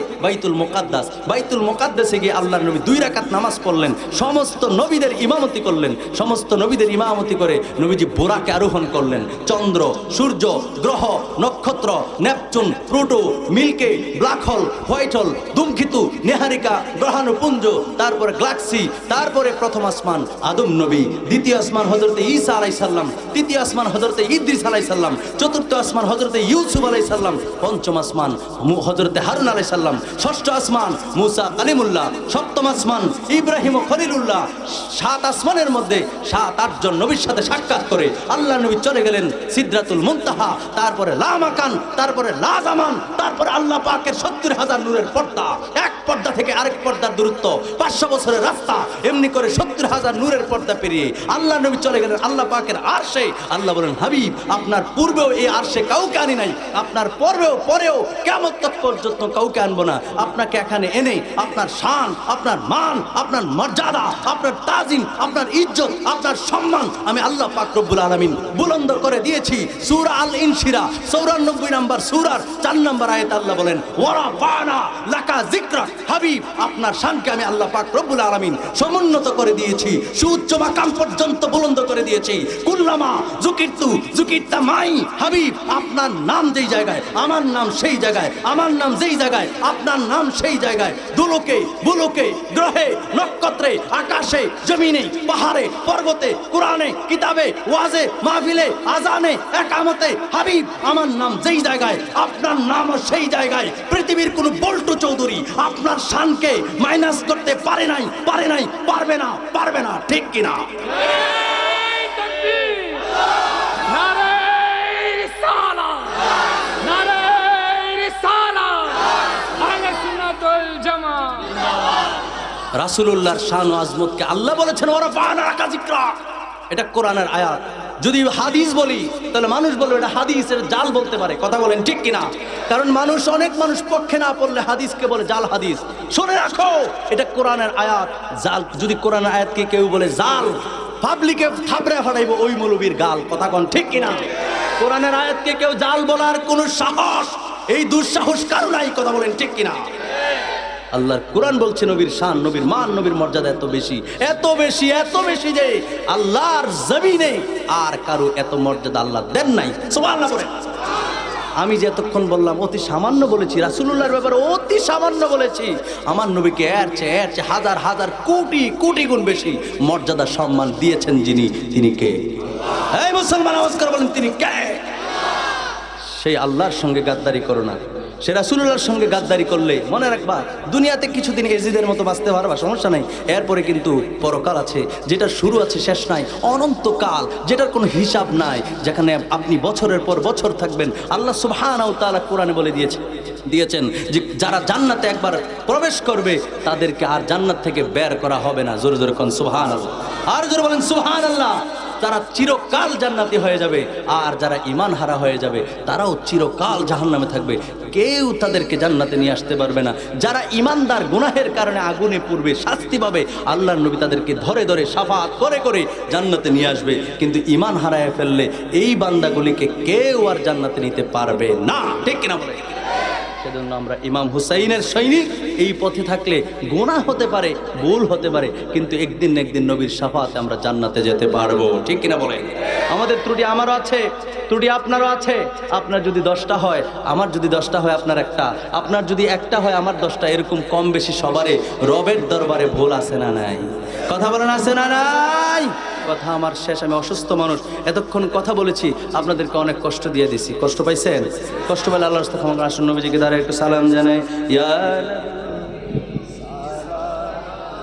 বাইতুল মুকাদ্দাসে গিয়ে আল্লাহর নবী 2 রাকাত নামাজ পড়লেন। সমস্ত নবীদের ইমামতি করলেন। সমস্ত নবীদের ইমামতি করে নবীজি বোরাকে আরোহণ করলেন। চন্দ্র, সূর্য, গ্রহ, নক্ষত্র, Neptune, Pluto, milky, black hole, white hole, ধূমকেতু, নেহারিকা, গ্রহাণুপুঞ্জ, তারপরে গ্যালাক্সি, তারপরে প্রথম আসমান আদম নবী, দ্বিতীয় আসমান হযরতে ঈসা আলাইহিস সালাম, তৃতীয় আসমান হযরতে ইদ্রিস আলাইহিস সালাম, চতুর্থ আসমান হযরতে ইউসুফ আলাইহিস সালাম, পঞ্চম আসমান হযরতে হারুন আলাইহিস সালাম, ষষ্ঠ আসমান মুসা কালিমুল্লাহ, সপ্তম আসমান ইব্রাহিম ও খলিলুল্লাহ। 7 আসমানের মধ্যে 7-8 জন নবীর সাথে সাক্ষাৎ করে আল্লাহ নবী চলে গেলেন সিদরাতুল মুনতাহা, তারপরে লা মাকান, তারপরে লা জামান, তারপরে আল্লাহ পাকের 70,000 নূরের পর্দা। এক পর্দা থেকে আরেক পর্দার দূরত্ব 500 বছরের রাস্তা। এমনি করে 70,000 নূরের পর্দা পেরিয়ে আল্লাহ নবী চলে গেলেন আল্লাহ পাকের আরশে। আল্লাহ বলেন, হাবিব, আপনার পূর্বেও এই আরশে কাউকে আনি নাই, আপনার পরেও কিয়ামত পর্যন্ত কাউকে আনবো না। আপনাকে এখানে এনে আপনার শান, আপনার মান, আপনার মর্যাদা, আপনার তাজিম, আপনার ইজ্জত, আপনার সম্মান আমি আল্লাহ পাক রব্বুল আলামিন বুলন্দ করে দিয়েছি। সূরা আল ইনশিরা 94 নম্বর সূরার 4 নম্বর আয়াত আল্লাহ বলেন, ওয়ারাফানা লাকা যিকরাক। হাবিব, আপনার শানকে আমি আল্লাহ পাক রব্বুল আলামিন সমুন্নত করে দিয়েছি, সুউচ্চ মাকাম পর্যন্ত বুলন্দ করে দিয়েছি। কুল্লামা যুকিরতা মাই। হাবিব, আপনার নাম যেই জায়গায় আমার নাম সেই জায়গায়, আমার নাম যেই জায়গায় আপনার নাম সেই জায়গায়। দুলোকে বুলোকে, গ্রহে নক্ষত্রে, আকাশে জমিনে, পাহাড়ে পর্বতে, কোরআনে কিতাবে, ওয়াজে মাহফিলে, আজানে একামতে। হাবিব, আমার নাম যেই জায়গায় আপনার নামও সেই জায়গায়। পৃথিবীর কোন বল্টু চৌধুরী আপনার শানকে মাইনাস করতে পারে নাই, পারবে না। ঠিক কিনা? রাসূলুল্লাহর শান ও আজমতকে আল্লাহ বলেছেন, ওয়ারাফানা লাকা যিকরাক। এটা কোরআনের আয়াত। যদি হাদিস বলি তাহলে মানুষ বলবে এটা হাদিসের জাল বলতে পারে। কথা বলেন ঠিক কিনা? কারণ অনেক মানুষ পক্ষে না পড়লে হাদিসকে বলে জাল হাদিস। শুনে রাখো, এটা কোরআনের আয়াত। জাল যদি কোরআনের আয়াতকে কেউ বলে জাল, পাবলিকে থাপড়ে ফাটাইব ওই মৌলবীর গাল। কথা কোন ঠিক কিনা? কোরআনের আয়াতকে কেউ জাল বলার কোন সাহস, এই দুঃসাহস কারো নাই। কথা বলেন ঠিক কিনা? আল্লাহর কোরআন বলছে নবীর শান, নবীর মান, নবীর মর্যাদা এত বেশি যে আল্লাহর জমিনে আর কারো এত মর্যাদা আল্লাহ দেন নাই। সুবহানাল্লাহ বলেন। আমি যে এতক্ষণ বললাম অতি সামান্য বলেছি, রাসূলুল্লাহর ব্যাপারে অতি সামান্য বলেছি। আমার নবীকে এর চেয়ে হাজার কোটি গুণ বেশি মর্যাদা সম্মান দিয়েছেন যিনি, তিনি কে? এই মুসলমান আওয়াজ করে বলেন, তিনি কে? সেই আল্লাহর সঙ্গে গাদ্দারি করো না। সে রাসূলুল্লাহর সঙ্গে গাদ্দারি করলে মনে রাখবা দুনিয়াতে কিছুদিন এজিদের মতো বাঁচতে পারবা, সমস্যা নাই, এরপরে কিন্তু পরকাল আছে, যেটার শুরু আছে শেষ নাই, অনন্তকাল যেটার কোনো হিসাব নাই, যেখানে আপনি বছরের পর বছর থাকবেন। আল্লাহ সুবহানাহু ওয়া তাআলা কোরআনে বলে দিয়েছেন যে যারা জান্নাতে একবার প্রবেশ করবে তাদেরকে আর জান্নাত থেকে বের করা হবে না। জোরে জোরে কোন সুবহানাল্লাহ, আর জোরে বলেন সুবহানাল্লাহ। তারা চিরকাল জান্নাতি হয়ে যাবে, আর যারা ঈমান হারা হয়ে যাবে তারাও চিরকাল জাহান্নামে থাকবে, কেউ তাদেরকে জান্নাতে নিয়ে আসতে পারবে না। যারা ঈমানদার গুনাহের কারণে আগুনে পুড়বে, শাস্তি পাবে, আল্লাহর নবী তাদেরকে ধরে ধরে শাফাআত করে করে জান্নাতে নিয়ে আসবে। কিন্তু ঈমান হারায় ফেললে এই বান্দাগুলিকে কেউ আর জান্নাতে নিতে পারবে না, ঠিক কিনা বলে? সেজন্য আমরা ইমাম হুসাইনের সৈনিক। এই পথে থাকলে গুনাহ হতে পারে, ভুল হতে পারে, কিন্তু একদিন না একদিন নবীর শাফাআতে আমরা জান্নাতে যেতে পারবো, ঠিক কিনা বলেন? আমাদের ত্রুটি আমারও আছে, ত্রুটি আপনারও আছে। আপনার যদি 10টা হয়, আমার যদি 10টা হয়, আপনার একটা, আপনার যদি একটা হয়, আমার 10টা, এরকম কম বেশি সবারে রবের দরবারে ভুল আছে না নাই? কথা বলেন, আছে না নাই? কথা আমার শেষ। আমি অসুস্থ মানুষ, এতক্ষণ কথা বলেছি, আপনাদেরকে অনেক কষ্ট দিয়ে দিছি। কষ্ট পাইছেন? কষ্ট পেলে আল্লাহর রাস্তায় ক্ষমা করে আসুন, নবীজিকে দাঁড়িয়ে একটু সালাম জানাই। ইয়া